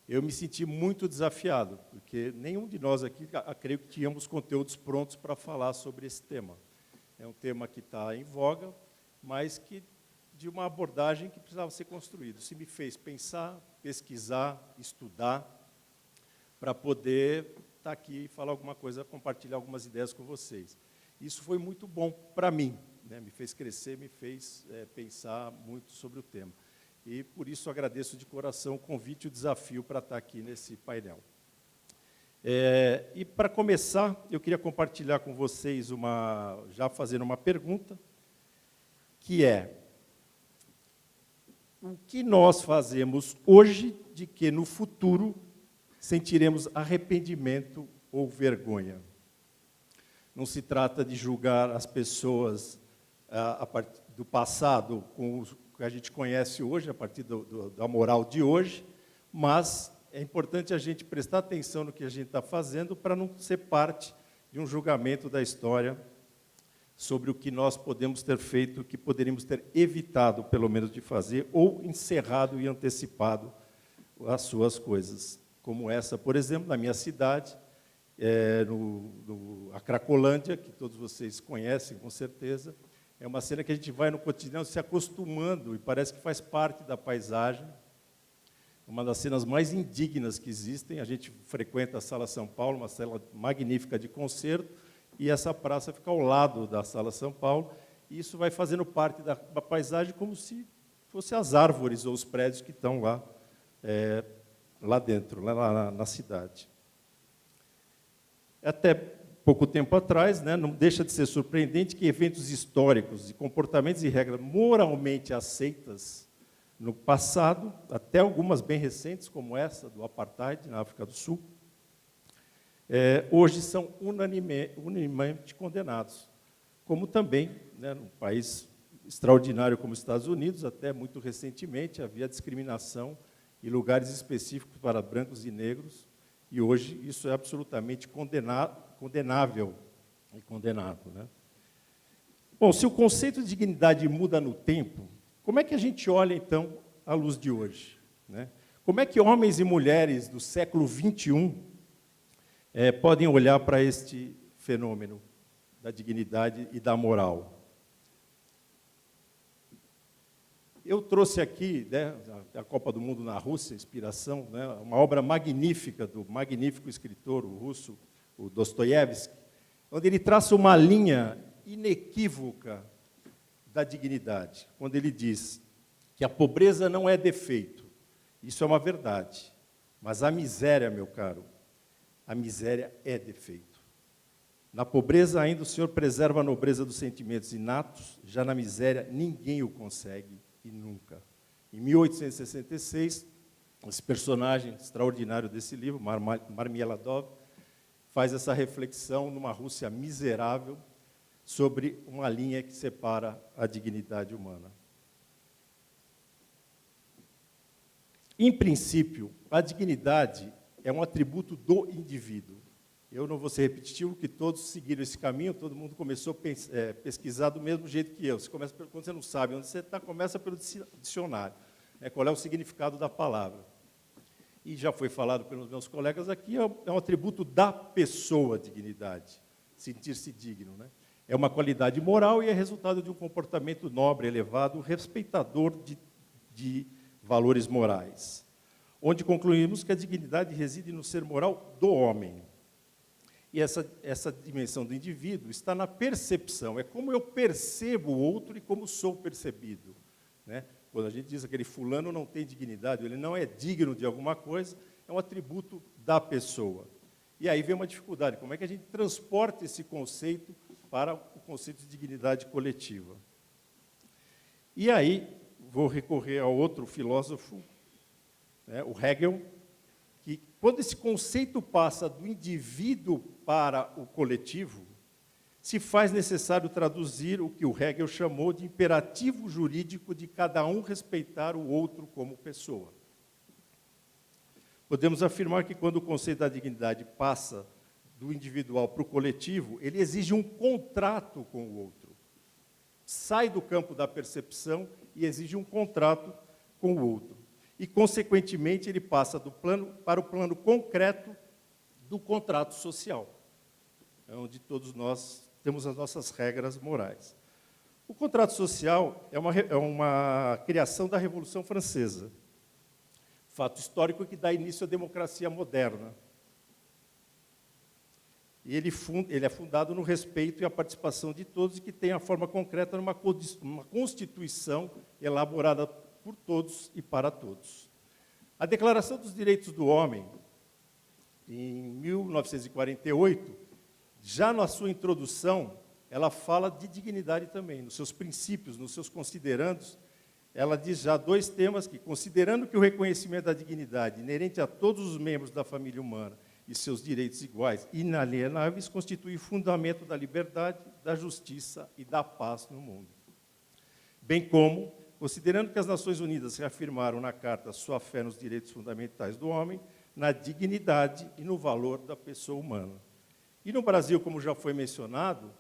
eu me senti muito desafiado, porque nenhum de nós aqui, creio que tínhamos conteúdos prontos para falar sobre esse tema. É um tema que está em voga, mas que de uma abordagem que precisava ser construída. Isso me fez pensar, pesquisar, estudar, para poder estar aqui e falar alguma coisa, compartilhar algumas ideias com vocês. Isso foi muito bom para mim, né? Me fez crescer, me fez pensar muito sobre o tema. E, por isso, agradeço de coração o convite e o desafio para estar aqui nesse painel. E, para começar, eu queria compartilhar com vocês, já fazendo uma pergunta, que é: o que nós fazemos hoje de que, no futuro, sentiremos arrependimento ou vergonha? Não se trata de julgar as pessoas a partir do passado com o que a gente conhece hoje, a partir da moral de hoje, mas é importante a gente prestar atenção no que a gente está fazendo para não ser parte de um julgamento da história sobre o que nós podemos ter feito, o que poderíamos ter evitado, pelo menos, de fazer, ou encerrado e antecipado as suas coisas. Como essa, por exemplo, na minha cidade, a Cracolândia, que todos vocês conhecem, com certeza. É uma cena que a gente vai no cotidiano se acostumando e parece que faz parte da paisagem. Uma das cenas mais indignas que existem. A gente frequenta a Sala São Paulo, uma sala magnífica de concerto, e essa praça fica ao lado da Sala São Paulo, e isso vai fazendo parte da paisagem como se fossem as árvores ou os prédios que estão lá dentro, lá na cidade. Até pouco tempo atrás, né, não deixa de ser surpreendente que eventos históricos e comportamentos e regras moralmente aceitas no passado, até algumas bem recentes, como essa do apartheid na África do Sul, hoje são unanimemente condenados. Como também, né, num país extraordinário como os Estados Unidos, até muito recentemente havia discriminação em lugares específicos para brancos e negros, e hoje isso é absolutamente condenável e condenado, né? Bom, se o conceito de dignidade muda no tempo, como é que a gente olha, então, à luz de hoje, né? Como é que homens e mulheres do século XXI podem olhar para este fenômeno da dignidade e da moral? Eu trouxe aqui, né, a Copa do Mundo na Rússia, inspiração, né, uma obra magnífica do magnífico escritor o russo, o Dostoiévski, onde ele traça uma linha inequívoca da dignidade, quando ele diz que a pobreza não é defeito. Isso é uma verdade. Mas a miséria, meu caro, a miséria é defeito. Na pobreza ainda o Senhor preserva a nobreza dos sentimentos inatos, já na miséria ninguém o consegue. E nunca. Em 1866, esse personagem extraordinário desse livro, Marmeladov, faz essa reflexão numa Rússia miserável sobre uma linha que separa a dignidade humana. Em princípio, a dignidade é um atributo do indivíduo. Eu não vou ser repetitivo, que todos seguiram esse caminho, todo mundo começou a pesquisar do mesmo jeito que eu. Quando você não sabe onde você está, começa pelo dicionário, qual é o significado da palavra. E já foi falado pelos meus colegas aqui, é um atributo da pessoa, dignidade, sentir-se digno, né? É uma qualidade moral e é resultado de um comportamento nobre, elevado, respeitador de valores morais. Onde concluímos que a dignidade reside no ser moral do homem. E essa dimensão do indivíduo está na percepção, é como eu percebo o outro e como sou percebido, né? quando a gente diz aquele fulano não tem dignidade, ele não é digno de alguma coisa, é um atributo da pessoa. E aí vem uma dificuldade, como é que a gente transporta esse conceito para o conceito de dignidade coletiva? E aí, vou recorrer a outro filósofo, né, o Hegel, que quando esse conceito passa do indivíduo para o coletivo, se faz necessário traduzir o que o Hegel chamou de imperativo jurídico de cada um respeitar o outro como pessoa. Podemos afirmar que quando o conceito da dignidade passa do individual para o coletivo, ele exige um contrato com o outro. Sai do campo da percepção e exige um contrato com o outro. E, consequentemente, ele passa do plano para o plano concreto do contrato social, onde todos nós temos as nossas regras morais. O contrato social é uma criação da Revolução Francesa, fato histórico que dá início à democracia moderna. E ele é fundado no respeito e a participação de todos e que tem a forma concreta numa Constituição elaborada por todos e para todos. A Declaração dos Direitos do Homem, em 1948, já na sua introdução, ela fala de dignidade também, nos seus princípios, nos seus considerandos. Ela diz já dois temas que, considerando que o reconhecimento da dignidade inerente a todos os membros da família humana e seus direitos iguais e inalienáveis constitui fundamento da liberdade, da justiça e da paz no mundo. Bem como, considerando que as Nações Unidas reafirmaram na Carta sua fé nos direitos fundamentais do homem, na dignidade e no valor da pessoa humana. E no Brasil, como já foi mencionado,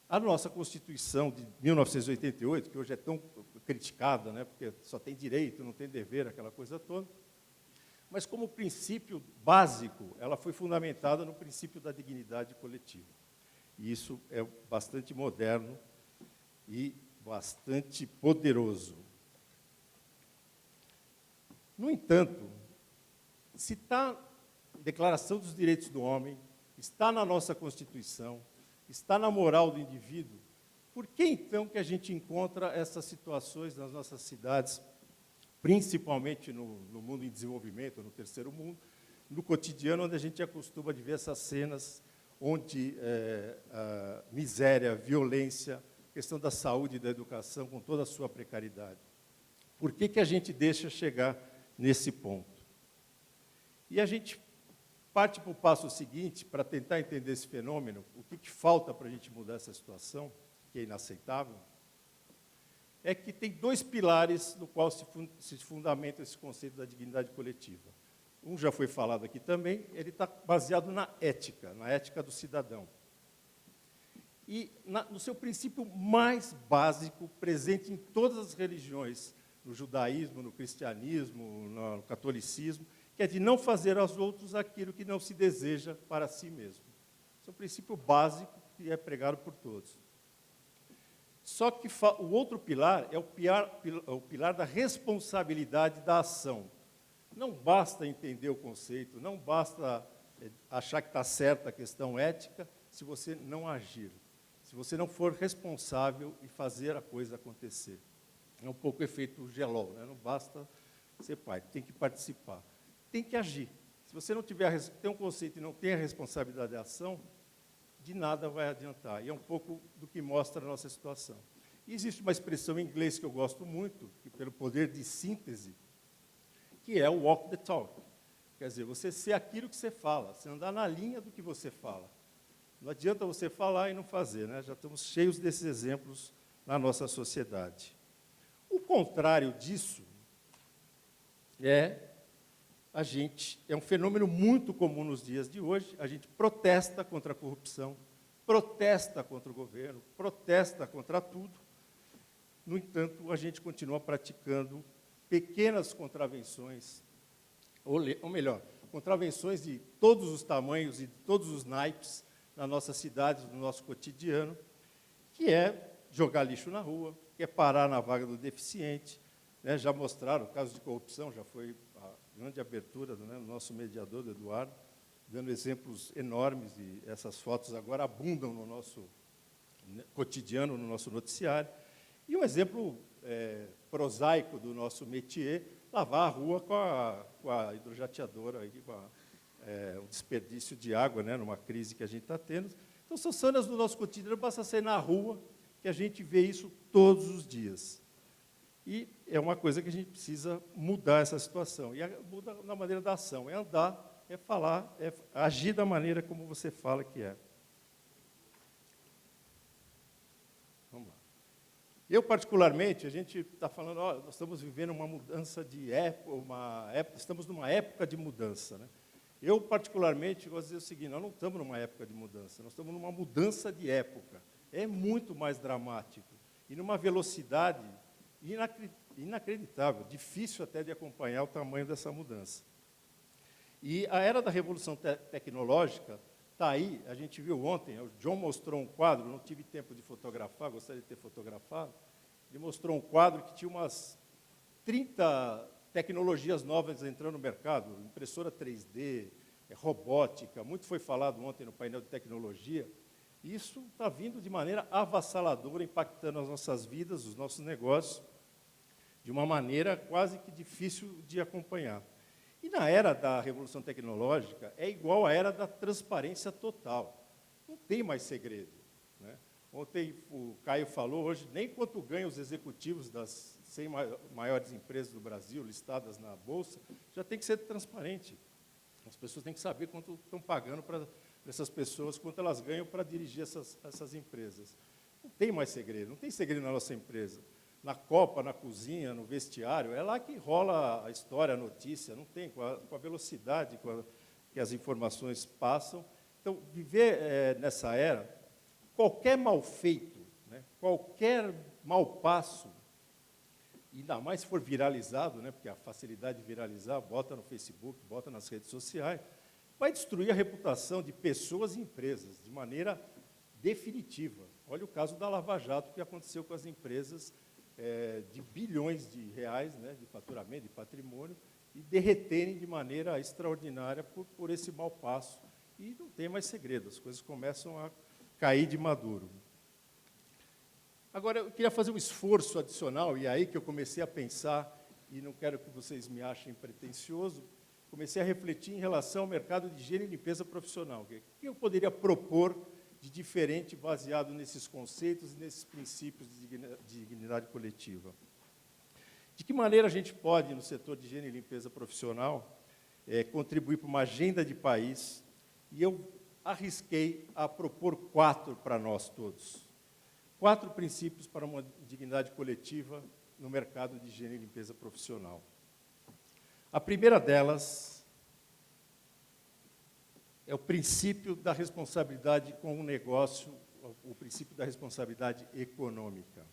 a nossa Constituição de 1988, que hoje é tão criticada, né, porque só tem direito, não tem dever, aquela coisa toda, mas como princípio básico, ela foi fundamentada no princípio da dignidade coletiva. E isso é bastante moderno e bastante poderoso. No entanto, se está na Declaração dos Direitos do Homem, está na nossa Constituição, está na moral do indivíduo, por que então que a gente encontra essas situações nas nossas cidades, principalmente no mundo em desenvolvimento, no terceiro mundo, no cotidiano, onde a gente acostuma de ver essas cenas onde a miséria, violência, questão da saúde e da educação, com toda a sua precariedade. Por que que a gente deixa chegar nesse ponto? E a gente parte para o passo seguinte, para tentar entender esse fenômeno, o que falta para a gente mudar essa situação, que é inaceitável, é que tem dois pilares no qual se fundamenta esse conceito da dignidade coletiva. Um já foi falado aqui também, ele está baseado na ética do cidadão. E no seu princípio mais básico, presente em todas as religiões, no judaísmo, no cristianismo, no catolicismo, que é de não fazer aos outros aquilo que não se deseja para si mesmo. Esse é um princípio básico que é pregado por todos. Só que o outro pilar é o pilar da responsabilidade da ação. Não basta entender o conceito, não basta achar que está certa a questão ética, se você não agir, se você não for responsável e fazer a coisa acontecer. É um pouco o efeito Gelol, né? Não basta ser pai, tem que participar. Tem que agir. Se você não tem um conceito e não tem a responsabilidade da ação, de nada vai adiantar. E é um pouco do que mostra a nossa situação. E existe uma expressão em inglês que eu gosto muito, que pelo poder de síntese, que é o walk the talk. Quer dizer, você ser aquilo que você fala, você andar na linha do que você fala. Não adianta você falar e não fazer, né? Já estamos cheios desses exemplos na nossa sociedade. O contrário disso é um fenômeno muito comum nos dias de hoje, a gente protesta contra a corrupção, protesta contra o governo, protesta contra tudo. No entanto, a gente continua praticando pequenas contravenções, ou melhor, contravenções de todos os tamanhos e de todos os naipes na nossa cidade, no nosso cotidiano, que é jogar lixo na rua, que é parar na vaga do deficiente, né? Já mostraram o caso de corrupção, já foi grande abertura do nosso mediador, do Eduardo, dando exemplos enormes, e essas fotos agora abundam no nosso cotidiano, no nosso noticiário. E um exemplo prosaico do nosso métier, lavar a rua com a hidrojateadora, aí, um desperdício de água, né, numa crise que a gente está tendo. Então, são cenas do nosso cotidiano, basta ser na rua, que a gente vê isso todos os dias. E é uma coisa que a gente precisa mudar essa situação. E muda na maneira da ação, é andar, é falar, é agir da maneira como você fala que é. Vamos lá. Eu, particularmente, a gente está falando, nós estamos vivendo uma mudança de época, estamos numa época de mudança, né? Eu, particularmente, gosto de dizer o seguinte, nós não estamos numa época de mudança, nós estamos numa mudança de época. É muito mais dramático e numa velocidade inacreditável, difícil até de acompanhar o tamanho dessa mudança. E a era da revolução tecnológica está aí, a gente viu ontem, o John mostrou um quadro, não tive tempo de fotografar, gostaria de ter fotografado, ele mostrou um quadro que tinha umas 30 tecnologias novas entrando no mercado, impressora 3D, robótica, muito foi falado ontem no painel de tecnologia. Isso está vindo de maneira avassaladora, impactando as nossas vidas, os nossos negócios, de uma maneira quase que difícil de acompanhar. E na era da revolução tecnológica, é igual à era da transparência total. Não tem mais segredo, né? Ontem o Caio falou, hoje, nem quanto ganham os executivos das 100 maiores empresas do Brasil, listadas na Bolsa, já tem que ser transparente. As pessoas têm que saber quanto estão pagando para essas pessoas, quanto elas ganham para dirigir essas empresas. Não tem mais segredo, não tem segredo na nossa empresa. Na copa, na cozinha, no vestiário, é lá que rola a história, a notícia, não tem, com a velocidade que as informações passam. Então, viver nessa era, qualquer mal feito, né, qualquer mal passo, ainda mais se for viralizado, né, porque a facilidade de viralizar, bota no Facebook, bota nas redes sociais, vai destruir a reputação de pessoas e empresas de maneira definitiva. Olha o caso da Lava Jato, que aconteceu com as empresas de bilhões de reais, né, de faturamento, de patrimônio, e derreterem de maneira extraordinária por esse mau passo. E não tem mais segredo, as coisas começam a cair de maduro. Agora, eu queria fazer um esforço adicional, e é aí que eu comecei a pensar, e não quero que vocês me achem pretensioso, comecei a refletir em relação ao mercado de higiene e limpeza profissional. O que eu poderia propor de diferente baseado nesses conceitos e nesses princípios de dignidade coletiva? De que maneira a gente pode, no setor de higiene e limpeza profissional, contribuir para uma agenda de país? E eu arrisquei a propor 4 para nós todos. 4 princípios para uma dignidade coletiva no mercado de higiene e limpeza profissional. A primeira delas é o princípio da responsabilidade com o negócio, o princípio da responsabilidade econômica.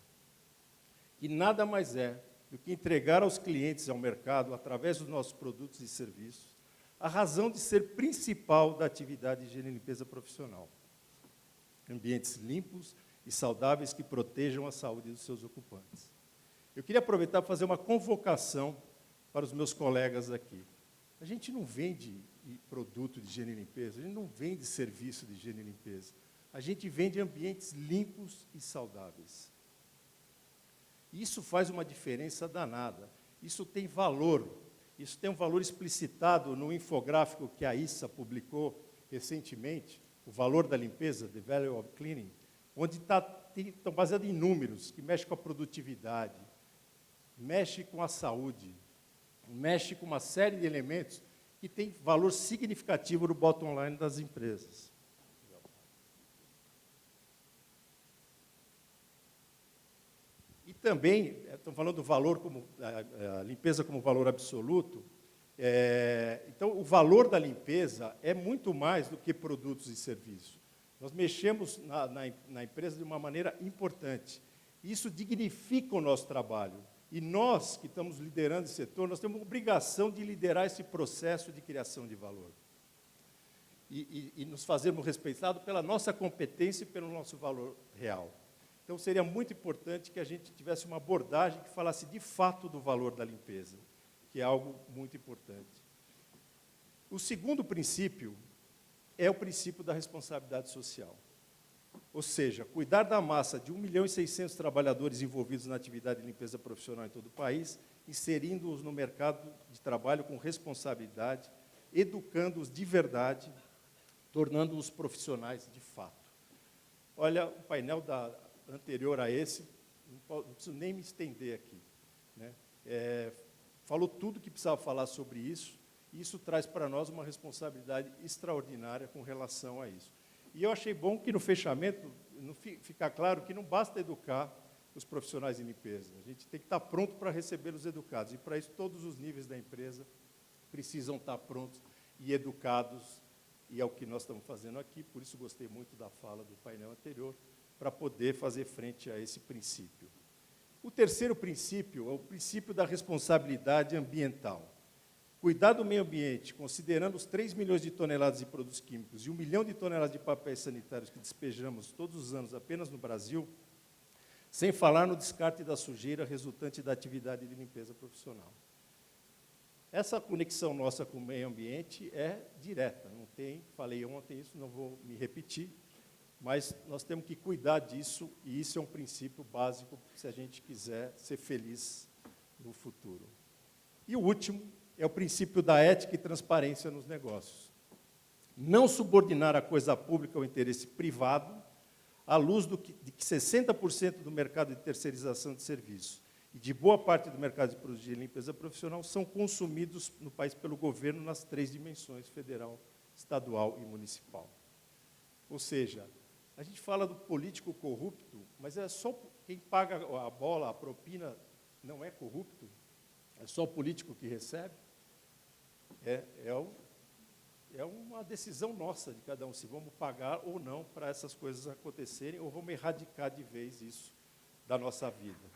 E nada mais é do que entregar aos clientes e ao mercado, através dos nossos produtos e serviços, a razão de ser principal da atividade de higiene e limpeza profissional. Ambientes limpos e saudáveis que protejam a saúde dos seus ocupantes. Eu queria aproveitar para fazer uma convocação para os meus colegas aqui. A gente não vende produto de higiene e limpeza, a gente não vende serviço de higiene e limpeza. A gente vende ambientes limpos e saudáveis. Isso faz uma diferença danada. Isso tem valor. Isso tem um valor explicitado no infográfico que a ISSA publicou recentemente, o valor da limpeza, The Value of Cleaning, onde estão baseados em números, que mexe com a produtividade, mexe com a saúde, mexe com uma série de elementos que tem valor significativo no bottom line das empresas. E também, estão falando do valor, a limpeza como valor absoluto, então o valor da limpeza é muito mais do que produtos e serviços. Nós mexemos na empresa de uma maneira importante. Isso dignifica o nosso trabalho. E nós, que estamos liderando esse setor, nós temos a obrigação de liderar esse processo de criação de valor. E nos fazermos respeitados pela nossa competência e pelo nosso valor real. Então, seria muito importante que a gente tivesse uma abordagem que falasse de fato do valor da limpeza, que é algo muito importante. O segundo princípio é o princípio da responsabilidade social. Ou seja, cuidar da massa de 1.600.000 trabalhadores envolvidos na atividade de limpeza profissional em todo o país, inserindo-os no mercado de trabalho com responsabilidade, educando-os de verdade, tornando-os profissionais de fato. Olha, o painel anterior a esse, não preciso nem me estender aqui, né? Falou tudo que precisava falar sobre isso, e isso traz para nós uma responsabilidade extraordinária com relação a isso. E eu achei bom que, no fechamento, ficar claro que não basta educar os profissionais de limpeza. A gente tem que estar pronto para receber os educados. E, para isso, todos os níveis da empresa precisam estar prontos e educados, e é o que nós estamos fazendo aqui. Por isso, gostei muito da fala do painel anterior, para poder fazer frente a esse princípio. O terceiro princípio é o princípio da responsabilidade ambiental. Cuidar do meio ambiente, considerando os 3 milhões de toneladas de produtos químicos e 1 milhão de toneladas de papéis sanitários que despejamos todos os anos apenas no Brasil, sem falar no descarte da sujeira resultante da atividade de limpeza profissional. Essa conexão nossa com o meio ambiente é direta, não tem, falei ontem isso, não vou me repetir, mas nós temos que cuidar disso, e isso é um princípio básico se a gente quiser ser feliz no futuro. E o último é o princípio da ética e transparência nos negócios. Não subordinar a coisa pública ao interesse privado, à luz de que 60% do mercado de terceirização de serviços e de boa parte do mercado de produtos de limpeza profissional são consumidos no país pelo governo nas 3 dimensões, federal, estadual e municipal. Ou seja, a gente fala do político corrupto, mas é só quem paga a bola, a propina, não é corrupto? É só o político que recebe? É uma decisão nossa de cada um, se vamos pagar ou não para essas coisas acontecerem, ou vamos erradicar de vez isso da nossa vida.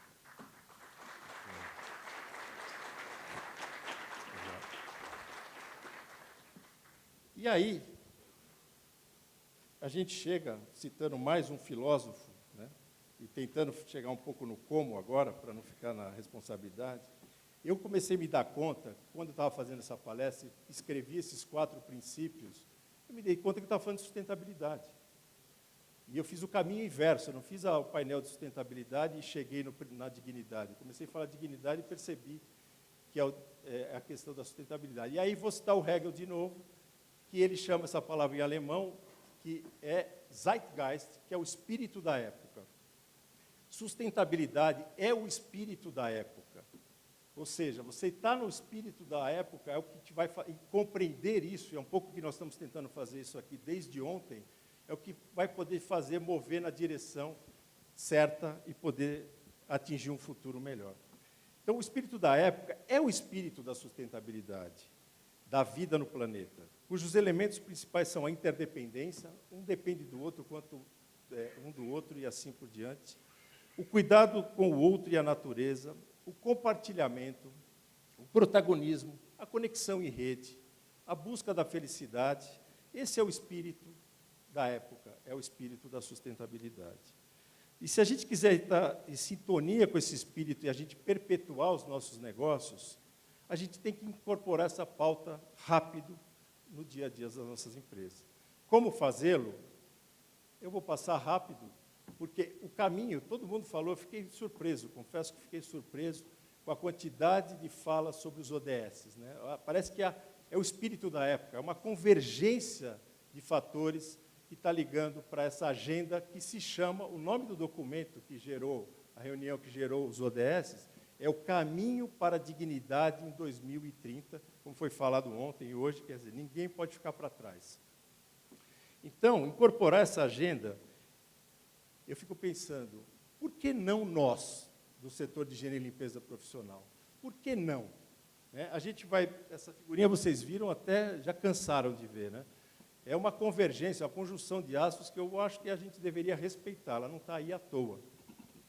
E aí, a gente chega, citando mais um filósofo, né, e tentando chegar um pouco no como agora, para não ficar na responsabilidade, eu comecei a me dar conta, quando eu estava fazendo essa palestra, escrevi esses 4 princípios, eu me dei conta que eu estava falando de sustentabilidade. E eu fiz o caminho inverso, eu não fiz o painel de sustentabilidade e cheguei na dignidade. Eu comecei a falar de dignidade e percebi que é a questão da sustentabilidade. E aí vou citar o Hegel de novo, que ele chama essa palavra em alemão, que é Zeitgeist, que é o espírito da época. Sustentabilidade é o espírito da época. Ou seja, você está no espírito da época, é o que te vai compreender isso, e é um pouco que nós estamos tentando fazer isso aqui desde ontem, é o que vai poder fazer mover na direção certa e poder atingir um futuro melhor. Então, o espírito da época é o espírito da sustentabilidade, da vida no planeta, cujos elementos principais são a interdependência, um depende do outro, quanto um do outro e assim por diante, o cuidado com o outro e a natureza, o compartilhamento, o protagonismo, a conexão em rede, a busca da felicidade. Esse é o espírito da época, é o espírito da sustentabilidade. E se a gente quiser estar em sintonia com esse espírito e a gente perpetuar os nossos negócios, a gente tem que incorporar essa pauta rápido no dia a dia das nossas empresas. Como fazê-lo? Eu vou passar rápido, porque o caminho, todo mundo falou, eu fiquei surpreso, confesso que fiquei surpreso com a quantidade de falas sobre os ODS, né? Parece que é o espírito da época, é uma convergência de fatores que está ligando para essa agenda que se chama, o nome do documento que gerou, a reunião que gerou os ODS, é o Caminho para a Dignidade em 2030, como foi falado ontem e hoje, quer dizer, ninguém pode ficar para trás. Então, incorporar essa agenda, eu fico pensando, por que não nós, do setor de higiene e limpeza profissional? Por que não? Né? A gente vai, essa figurinha vocês viram, até já cansaram de ver, né? É uma convergência, uma conjunção de astros que eu acho que a gente deveria respeitar, ela não está aí à toa,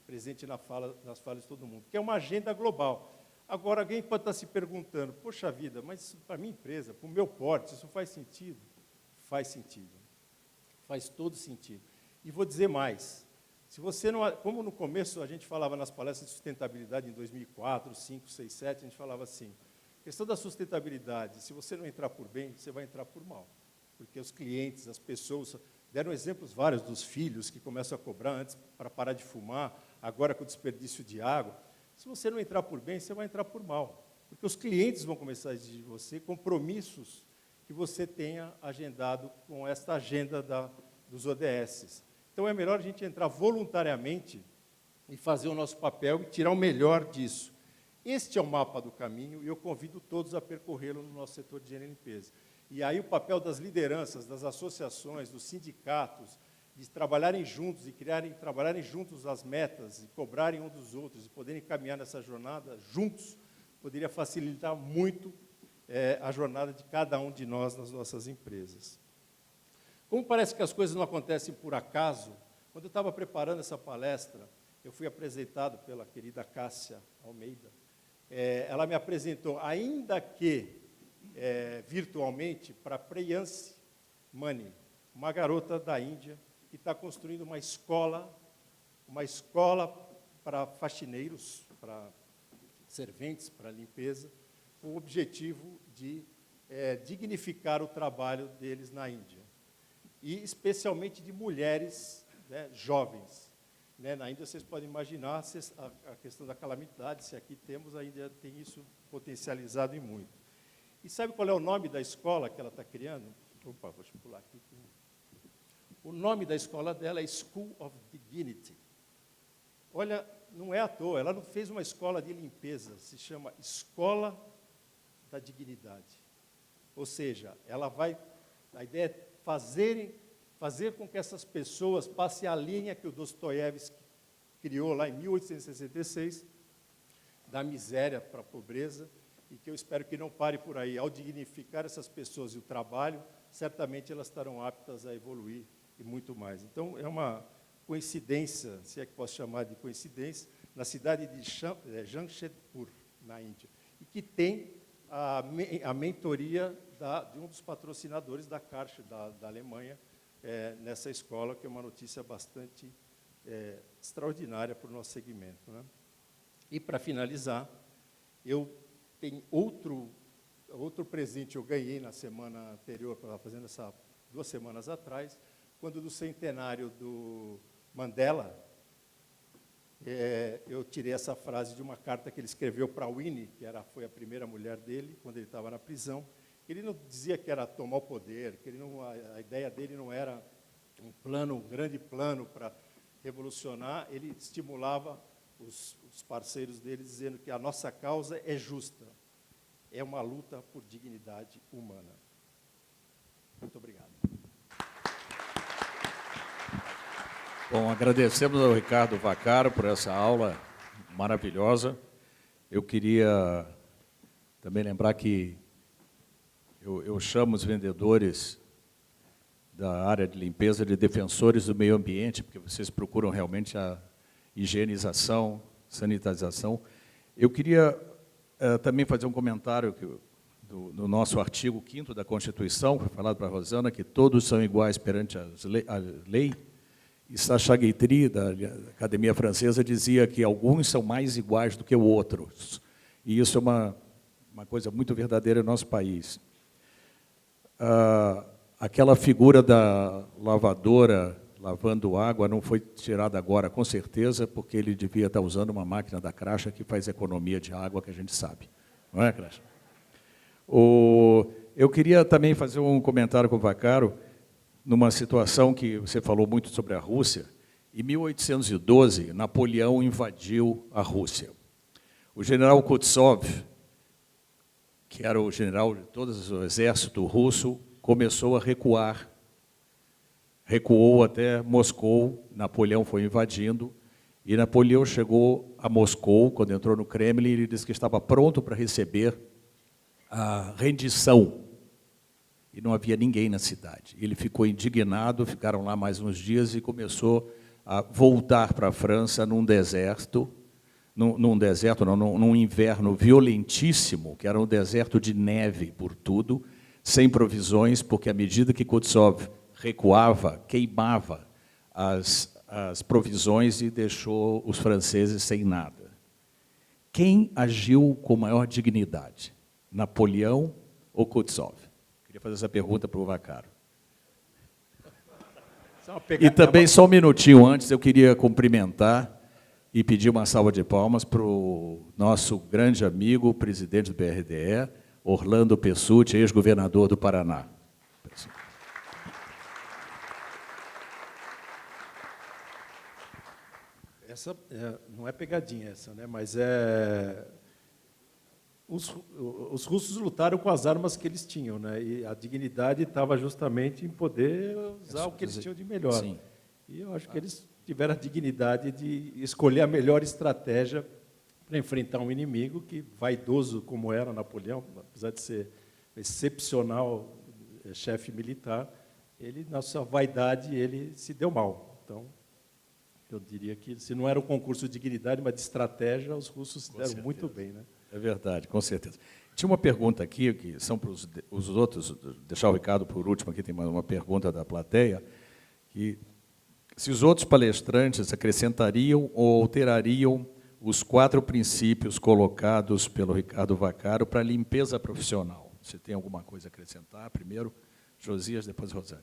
presente nas falas de todo mundo, que é uma agenda global. Agora, alguém pode estar se perguntando, poxa vida, mas isso para a minha empresa, para o meu porte, isso faz sentido? Faz sentido. Faz todo sentido. E vou dizer mais, se você não, como no começo a gente falava nas palestras de sustentabilidade em 2004, 2005, 2006, 2007, a gente falava assim, questão da sustentabilidade, se você não entrar por bem, você vai entrar por mal. Porque os clientes, as pessoas, Deram exemplos vários dos filhos que começam a cobrar antes para parar de fumar, agora com o desperdício de água. Se você não entrar por bem, você vai entrar por mal, porque os clientes vão começar a exigir de você compromissos que você tenha agendado com esta agenda dos ODSs. Então, é melhor a gente entrar voluntariamente e fazer o nosso papel e tirar o melhor disso. Este é o mapa do caminho e eu convido todos a percorrê-lo no nosso setor de higiene e limpeza. E aí o papel das lideranças, das associações, dos sindicatos, de trabalharem juntos e trabalharem juntos as metas e cobrarem um dos outros e poderem caminhar nessa jornada juntos, poderia facilitar muito a jornada de cada um de nós nas nossas empresas. Como parece que as coisas não acontecem por acaso, quando eu estava preparando essa palestra, eu fui apresentado pela querida Cássia Almeida. Ela me apresentou, ainda que virtualmente, para Preyansi Mani, uma garota da Índia, que está construindo uma escola para faxineiros, para serventes, para limpeza, com o objetivo de dignificar o trabalho deles na Índia. E especialmente de mulheres, né, jovens. Né, na Índia, vocês podem imaginar a questão da calamidade, se aqui temos, ainda tem isso potencializado em muito. E sabe qual é o nome da escola que ela está criando? Opa, vou pular aqui. O nome da escola dela é School of Dignity. Olha, não é à toa, ela não fez uma escola de limpeza, se chama Escola da Dignidade. Ou seja, a ideia é fazer com que essas pessoas passem a linha que o Dostoiévski criou lá em 1866, da miséria para a pobreza, e que eu espero que não pare por aí. Ao dignificar essas pessoas e o trabalho, certamente elas estarão aptas a evoluir e muito mais. Então, é uma coincidência, se é que posso chamar de coincidência, na cidade de Jamshedpur, na Índia, e que tem a mentoria de um dos patrocinadores da Karcher, da Alemanha, nessa escola, que é uma notícia bastante extraordinária para o nosso segmento. Né? E, para finalizar, eu tenho outro presente que eu ganhei na semana anterior, estava fazendo 2 semanas atrás, quando do centenário do Mandela, eu tirei essa frase de uma carta que ele escreveu para a Winnie, que foi a primeira mulher dele, quando ele estava na prisão. Ele não dizia que era tomar o poder, que a ideia dele não era um grande plano para revolucionar, ele estimulava os parceiros dele, dizendo que a nossa causa é justa, é uma luta por dignidade humana. Muito obrigado. Bom, agradecemos ao Ricardo Vaccaro por essa aula maravilhosa. Eu queria também lembrar que eu chamo os vendedores da área de limpeza de defensores do meio ambiente, porque vocês procuram realmente a higienização, sanitização. Eu queria também fazer um comentário do nosso artigo 5º da Constituição, foi falado para a Rosana, que todos são iguais perante a lei, e Sacha Guitry, da Academia Francesa, dizia que alguns são mais iguais do que outros. E isso é uma coisa muito verdadeira no nosso país. Aquela figura da lavadora lavando água não foi tirada agora, com certeza, porque ele devia estar usando uma máquina da Crasha que faz economia de água, que a gente sabe. Não é, Crasha? Eu queria também fazer um comentário com o Vaccaro, numa situação que você falou muito sobre a Rússia. Em 1812, Napoleão invadiu a Rússia. O general Kutsov, que era o general de todo o exército russo, começou a recuar. Recuou até Moscou, Napoleão foi invadindo, e Napoleão chegou a Moscou, quando entrou no Kremlin, ele disse que estava pronto para receber a rendição. E não havia ninguém na cidade. Ele ficou indignado, ficaram lá mais uns dias e começou a voltar para a França num inverno violentíssimo, que era um deserto de neve por tudo, sem provisões, porque à medida que Kutsov recuava, queimava as provisões e deixou os franceses sem nada. Quem agiu com maior dignidade? Napoleão ou Kutsov? Queria fazer essa pergunta para o Vaccaro. E também, só um minutinho antes, eu queria cumprimentar e pedir uma salva de palmas para o nosso grande amigo, presidente do BRDE, Orlando Pessutti, ex-governador do Paraná. Essa não é pegadinha essa, né? Mas os russos lutaram com as armas que eles tinham, né? E a dignidade estava justamente em poder usar o que eles tinham de melhor. Sim. E eu acho que eles tiveram a dignidade de escolher a melhor estratégia para enfrentar um inimigo que, vaidoso como era Napoleão, apesar de ser excepcional chefe militar, ele, na sua vaidade, ele se deu mal. Então, eu diria que, se não era um concurso de dignidade, mas de estratégia, os russos se deram muito bem, né? É verdade, com certeza. Tinha uma pergunta aqui, que são para os outros, deixar o Ricardo por último, aqui tem uma pergunta da plateia, que se os outros palestrantes acrescentariam ou alterariam os 4 princípios colocados pelo Ricardo Vaccaro para a limpeza profissional. Você tem alguma coisa a acrescentar? Primeiro, Josias, depois Rosane.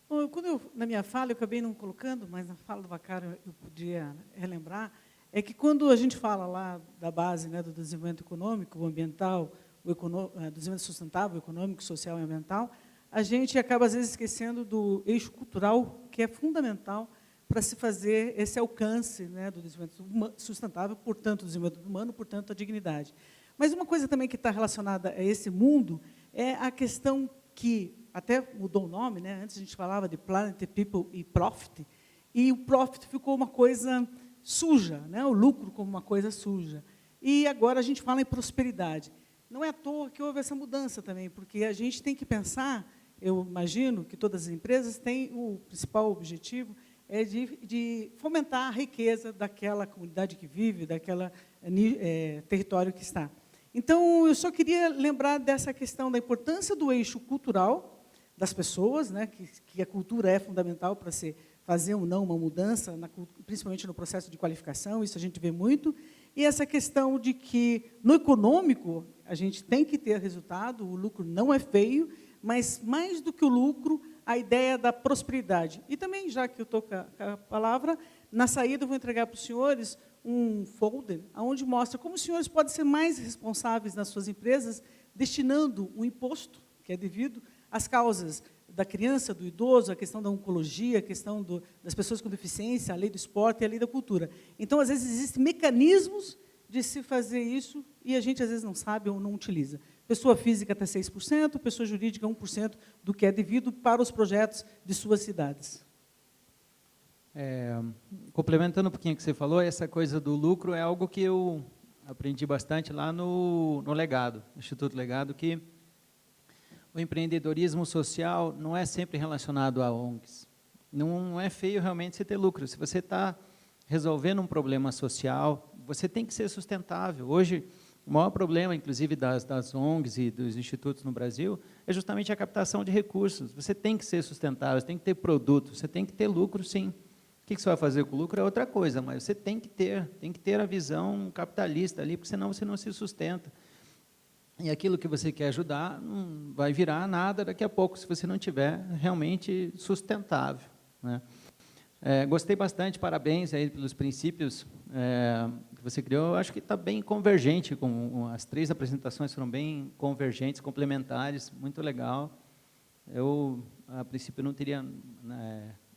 Bom, na minha fala, eu acabei não colocando, mas na fala do Vaccaro eu podia relembrar, é que quando a gente fala lá da base, né, do desenvolvimento econômico, o ambiental, do desenvolvimento sustentável, econômico, social e ambiental, a gente acaba, às vezes, esquecendo do eixo cultural, que é fundamental para se fazer esse alcance, né, do desenvolvimento sustentável, portanto, o desenvolvimento humano, portanto, a dignidade. Mas uma coisa também que está relacionada a esse mundo é a questão que, até mudou o nome, né, antes a gente falava de Planet, People e Profit, e o Profit ficou uma coisa suja, né, o lucro como uma coisa suja. E agora a gente fala em prosperidade. Não é à toa que houve essa mudança também, porque a gente tem que pensar, eu imagino que todas as empresas têm o principal objetivo é de fomentar a riqueza daquela comunidade que vive, daquela território que está. Então, eu só queria lembrar dessa questão da importância do eixo cultural das pessoas, né, que a cultura é fundamental para se fazer ou não uma mudança, principalmente no processo de qualificação, isso a gente vê muito, e essa questão de que, no econômico, a gente tem que ter resultado, o lucro não é feio, mas, mais do que o lucro, a ideia da prosperidade. E também, já que eu estou com a palavra, na saída eu vou entregar para os senhores um folder, onde mostra como os senhores podem ser mais responsáveis nas suas empresas, destinando o imposto, que é devido, às causas da criança, do idoso, a questão da oncologia, a questão das pessoas com deficiência, a lei do esporte e a lei da cultura. Então, às vezes, existem mecanismos de se fazer isso e a gente, às vezes, não sabe ou não utiliza. Pessoa física até 6%, pessoa jurídica 1% do que é devido para os projetos de suas cidades. Complementando um pouquinho o que você falou, essa coisa do lucro é algo que eu aprendi bastante lá no Legado, no Instituto Legado, que o empreendedorismo social não é sempre relacionado a ONGs. Não é feio realmente você ter lucro. Se você está resolvendo um problema social, você tem que ser sustentável. Hoje, o maior problema, inclusive, das ONGs e dos institutos no Brasil, é justamente a captação de recursos. Você tem que ser sustentável, você tem que ter produto, você tem que ter lucro, sim. O que você vai fazer com o lucro é outra coisa, mas você tem que ter a visão capitalista ali, porque senão você não se sustenta. E aquilo que você quer ajudar não vai virar nada daqui a pouco, se você não tiver realmente sustentável, né? Gostei bastante, parabéns aí pelos princípios que você criou. Eu acho que está bem convergente, as 3 apresentações foram bem convergentes, complementares, muito legal. Eu, a princípio, não teria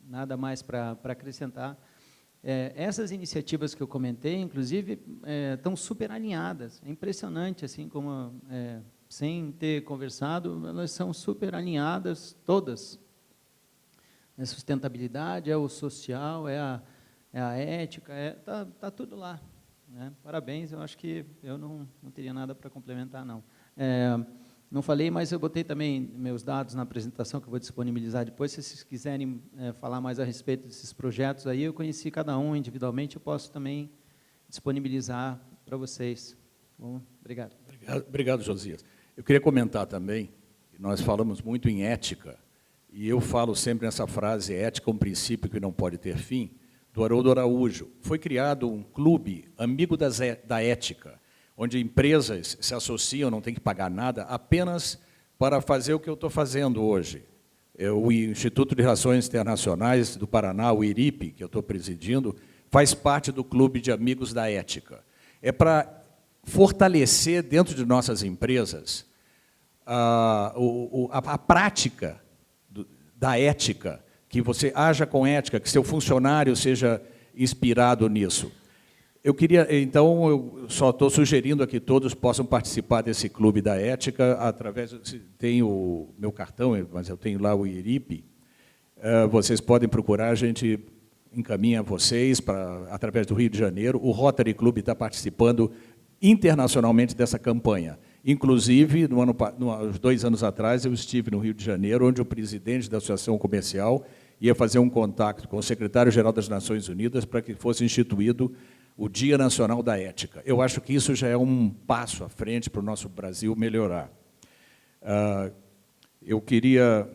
nada mais para acrescentar. Essas iniciativas que eu comentei, inclusive, estão super alinhadas. É impressionante, assim, como, sem ter conversado, elas são super alinhadas, todas. É sustentabilidade, é o social, é a ética, tá tudo lá, né? Parabéns, eu acho que eu não teria nada para complementar, não. Não falei, mas eu botei também meus dados na apresentação, que eu vou disponibilizar depois. Se vocês quiserem falar mais a respeito desses projetos aí, eu conheci cada um individualmente, eu posso também disponibilizar para vocês. Bom, obrigado. Obrigado, Josias. Eu queria comentar também, que nós falamos muito em ética, e eu falo sempre nessa frase, ética é um princípio que não pode ter fim, do Haroldo Araújo. Foi criado um clube amigo da ética, onde empresas se associam, não tem que pagar nada, apenas para fazer o que eu estou fazendo hoje. O Instituto de Relações Internacionais do Paraná, o IRIP, que eu estou presidindo, faz parte do Clube de Amigos da Ética. É para fortalecer dentro de nossas empresas a prática da ética, que você haja com ética, que seu funcionário seja inspirado nisso. Eu queria, então, eu só estou sugerindo a que todos possam participar desse clube da ética através, tem o meu cartão, mas eu tenho lá o IRIP, vocês podem procurar, a gente encaminha vocês através do Rio de Janeiro. O Rotary Club está participando internacionalmente dessa campanha. Inclusive, uns 2 anos atrás, eu estive no Rio de Janeiro, onde o presidente da Associação Comercial ia fazer um contato com o secretário-geral das Nações Unidas para que fosse instituído o Dia Nacional da Ética. Eu acho que isso já é um passo à frente para o nosso Brasil melhorar. Eu queria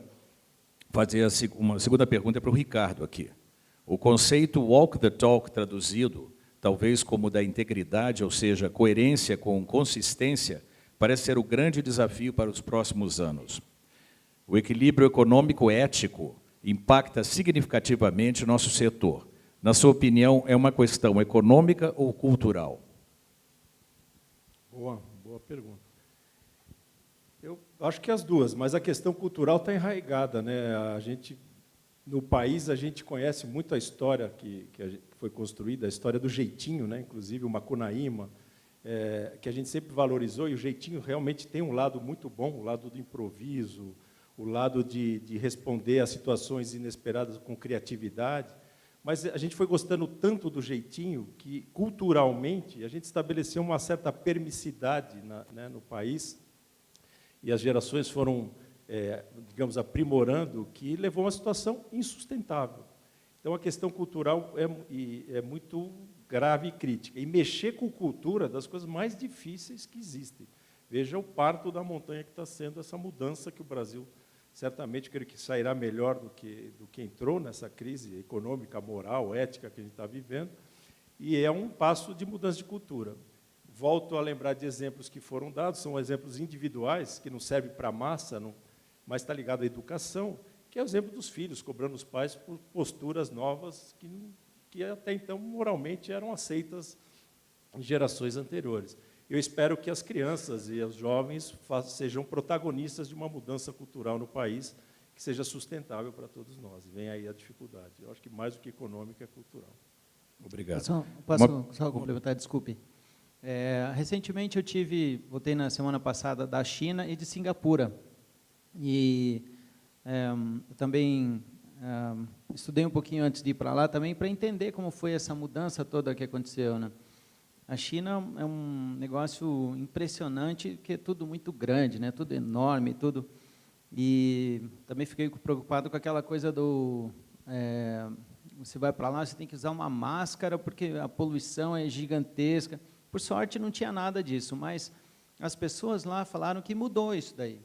fazer uma segunda pergunta para o Ricardo aqui. O conceito walk the talk, traduzido, talvez como da integridade, ou seja, coerência com consistência, parece ser o grande desafio para os próximos anos. O equilíbrio econômico ético impacta significativamente o nosso setor. Na sua opinião, é uma questão econômica ou cultural? Boa pergunta. Eu acho que as duas, mas a questão cultural está enraizada, né? No país, a gente conhece muito a história que foi construída, a história do jeitinho, né? Inclusive o Macunaíma, que a gente sempre valorizou, e o jeitinho realmente tem um lado muito bom, o lado do improviso, o lado de responder a situações inesperadas com criatividade. Mas a gente foi gostando tanto do jeitinho que, culturalmente, a gente estabeleceu uma certa permissividade no país, e as gerações foram, digamos, aprimorando, que levou a uma situação insustentável. Então, a questão cultural é muito grave e crítica. E mexer com cultura é das coisas mais difíceis que existem. Veja o parto da montanha que está sendo essa mudança que o Brasil, certamente, creio que sairá melhor do que entrou nessa crise econômica, moral, ética que a gente está vivendo, e é um passo de mudança de cultura. Volto a lembrar de exemplos que foram dados, são exemplos individuais, que não servem para a massa, mas está ligado à educação, que é o exemplo dos filhos, cobrando os pais por posturas novas que até então, moralmente, eram aceitas em gerações anteriores. Eu espero que as crianças e os jovens sejam protagonistas de uma mudança cultural no país que seja sustentável para todos nós. Vem aí a dificuldade. Eu acho que mais do que econômica é cultural. Obrigado. Posso só complementar? Desculpe. Recentemente voltei na semana passada da China e de Singapura. E eu também estudei um pouquinho antes de ir para lá também para entender como foi essa mudança toda que aconteceu, né? A China é um negócio impressionante, que é tudo muito grande, né? Tudo enorme, tudo. E também fiquei preocupado com aquela coisa você vai para lá, você tem que usar uma máscara, porque a poluição é gigantesca. Por sorte, não tinha nada disso, mas as pessoas lá falaram que mudou isso daí.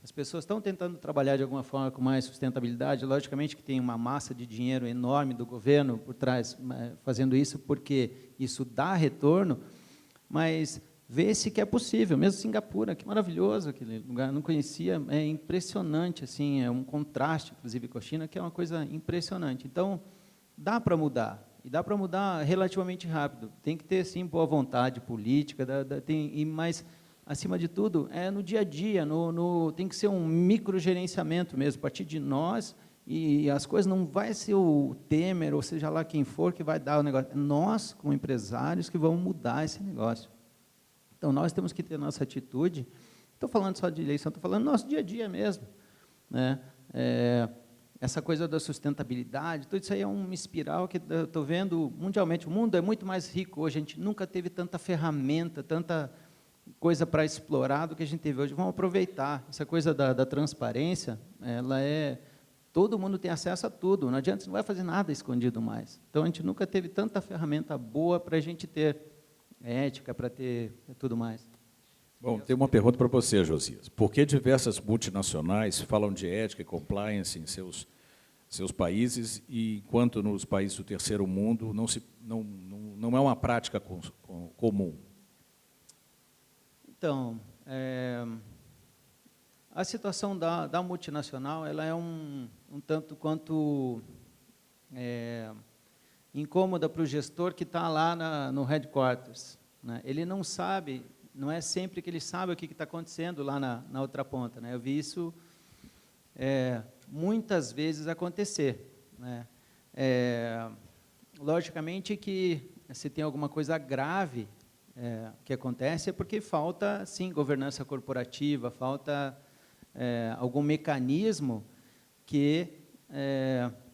As pessoas estão tentando trabalhar de alguma forma com mais sustentabilidade, logicamente que tem uma massa de dinheiro enorme do governo por trás fazendo isso, porque isso dá retorno, mas vê-se que é possível. Mesmo Singapura, que maravilhoso aquele lugar, não conhecia, é impressionante, assim, é um contraste, inclusive, com a China, que é uma coisa impressionante. Então, dá para mudar, e dá para mudar relativamente rápido. Tem que ter, sim, boa vontade política, mas acima de tudo, no dia a dia, tem que ser um microgerenciamento mesmo, a partir de nós, e as coisas não vai ser o Temer, ou seja lá quem for, que vai dar o negócio. É nós, como empresários, que vamos mudar esse negócio. Então, nós temos que ter nossa atitude, não estou falando só de eleição, estou falando do nosso dia a dia mesmo, né? Essa coisa da sustentabilidade, tudo isso aí é uma espiral que eu estou vendo mundialmente. O mundo é muito mais rico hoje, a gente nunca teve tanta ferramenta, tanta coisa para explorar do que a gente teve hoje. Vamos aproveitar. Essa coisa da transparência, todo mundo tem acesso a tudo, não adianta, você não vai fazer nada escondido mais. Então, a gente nunca teve tanta ferramenta boa para a gente ter ética, para ter tudo mais. Bom, tem uma pergunta para você, Josias. Por que diversas multinacionais falam de ética e compliance em seus países, enquanto nos países do terceiro mundo não é uma prática comum? Então, a situação da multinacional ela é um tanto quanto incômoda para o gestor que está lá no headquarters, né? Ele não sabe, não é sempre que ele sabe o que está acontecendo lá na outra ponta, né? Eu vi isso muitas vezes acontecer, né? Logicamente que se tem alguma coisa grave que acontece é porque falta, sim, governança corporativa, falta algum mecanismo que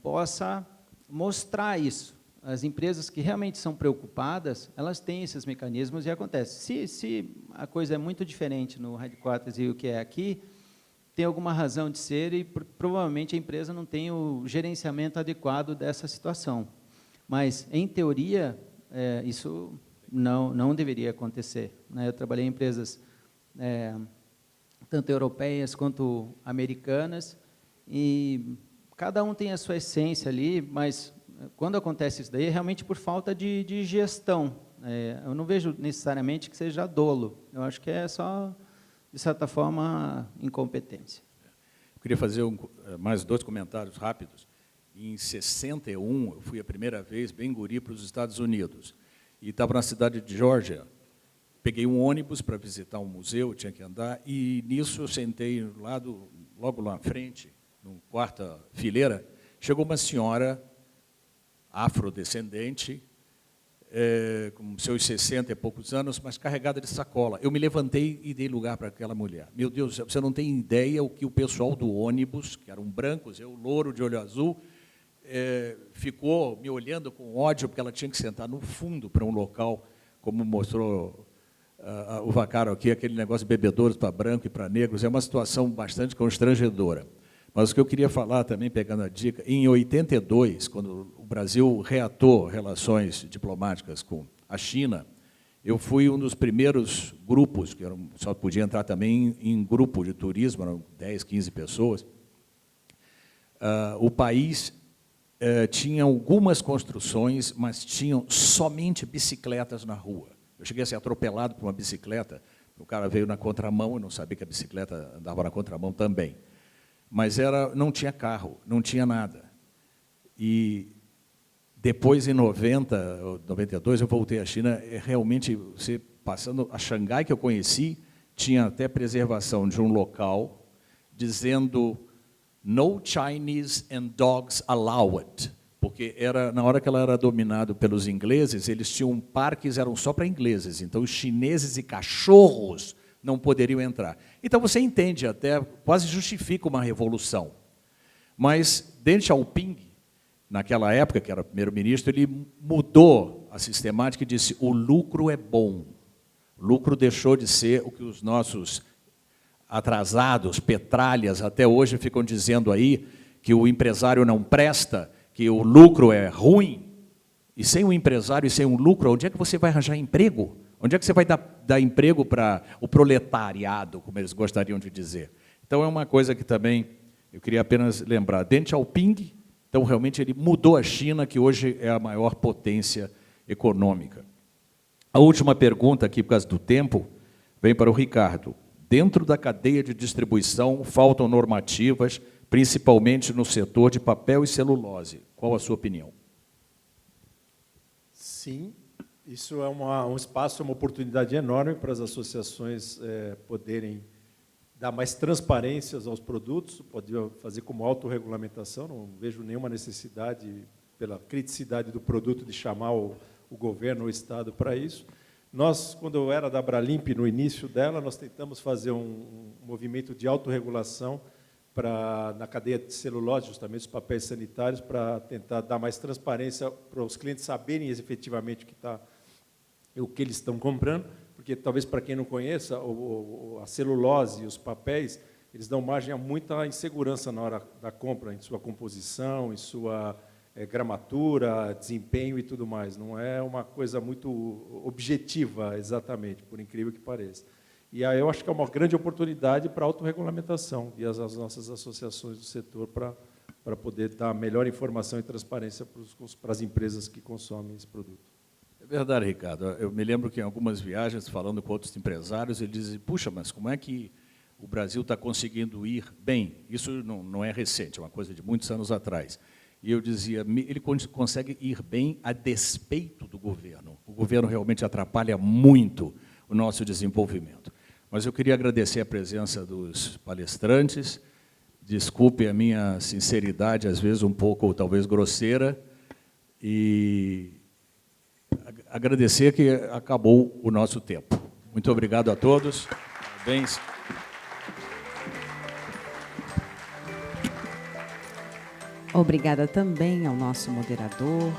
possa mostrar isso. As empresas que realmente são preocupadas, elas têm esses mecanismos e acontece. Se a coisa é muito diferente no headquarters e o que é aqui, tem alguma razão de ser e provavelmente a empresa não tem o gerenciamento adequado dessa situação. Mas, em teoria, isso não deveria acontecer, né? Eu trabalhei em empresas tanto europeias quanto americanas e cada um tem a sua essência ali, mas quando acontece isso daí, é realmente por falta de gestão. Eu não vejo necessariamente que seja dolo, eu acho que é só, de certa forma, incompetência. Eu queria fazer mais 2 comentários rápidos. Em 61, eu fui a primeira vez, bem guri, para os Estados Unidos. E estava na cidade de Georgia. Peguei um ônibus para visitar um museu, tinha que andar, e nisso eu sentei logo lá na frente, na 4ª fileira, chegou uma senhora afrodescendente, com seus 60 e poucos anos, mas carregada de sacola. Eu me levantei e dei lugar para aquela mulher. Meu Deus, você não tem ideia o que o pessoal do ônibus, que eram brancos, eu louro de olho azul, ficou me olhando com ódio, porque ela tinha que sentar no fundo para um local, como mostrou o Vaccaro aqui, aquele negócio de bebedouros para branco e para negros. É uma situação bastante constrangedora. Mas o que eu queria falar também, pegando a dica, em 82, quando o Brasil reatou relações diplomáticas com a China, eu fui um dos primeiros grupos, que só podia entrar também em grupo de turismo, eram 10, 15 pessoas. O país tinha algumas construções, mas tinham somente bicicletas na rua. Eu cheguei a ser atropelado por uma bicicleta, o cara veio na contramão, eu não sabia que a bicicleta andava na contramão também. Mas não tinha carro, não tinha nada. E depois, em 90, 92, eu voltei à China, realmente, você passando a Xangai, que eu conheci, tinha até preservação de um local dizendo "No Chinese and dogs allowed", porque na hora que ela era dominada pelos ingleses, eles tinham parques, eram só para ingleses, então os chineses e cachorros não poderiam entrar. Então, você entende até, quase justifica uma revolução. Mas Deng Xiaoping, naquela época, que era primeiro-ministro, ele mudou a sistemática e disse: o lucro é bom. O lucro deixou de ser o que os nossos atrasados, petralhas, até hoje ficam dizendo aí, que o empresário não presta, que o lucro é ruim. E sem um empresário e sem um lucro, onde é que você vai arranjar emprego? Onde é que você vai dar emprego para o proletariado, como eles gostariam de dizer? Então, é uma coisa que também eu queria apenas lembrar. Deng Xiaoping, então, realmente, ele mudou a China, que hoje é a maior potência econômica. A última pergunta aqui, por causa do tempo, vem para o Ricardo. Dentro da cadeia de distribuição, faltam normativas, principalmente no setor de papel e celulose. Qual a sua opinião? Sim. Isso é um espaço, uma oportunidade enorme para as associações poderem dar mais transparências aos produtos, pode fazer como autorregulamentação, não vejo nenhuma necessidade, pela criticidade do produto, de chamar o governo ou o Estado para isso. Nós, quando eu era da Abralimp, no início dela, nós tentamos fazer um movimento de autorregulação na cadeia de celulose, justamente os papéis sanitários, para tentar dar mais transparência para os clientes saberem efetivamente o que eles estão comprando, porque talvez para quem não conheça, a celulose e os papéis, eles dão margem a muita insegurança na hora da compra, em sua composição, em sua gramatura, desempenho e tudo mais. Não é uma coisa muito objetiva, exatamente, por incrível que pareça. E aí eu acho que é uma grande oportunidade para a autorregulamentação e as nossas associações do setor para poder dar melhor informação e transparência para as empresas que consomem esse produto. É verdade, Ricardo. Eu me lembro que em algumas viagens, falando com outros empresários, eles dizem: puxa, mas como é que o Brasil está conseguindo ir bem. Isso não é recente, é uma coisa de muitos anos atrás. E eu dizia, ele consegue ir bem a despeito do governo. O governo realmente atrapalha muito o nosso desenvolvimento. Mas eu queria agradecer a presença dos palestrantes. Desculpe a minha sinceridade, às vezes um pouco, talvez, grosseira, e agradecer que acabou o nosso tempo. Muito obrigado a todos. Parabéns. Obrigada também ao nosso moderador,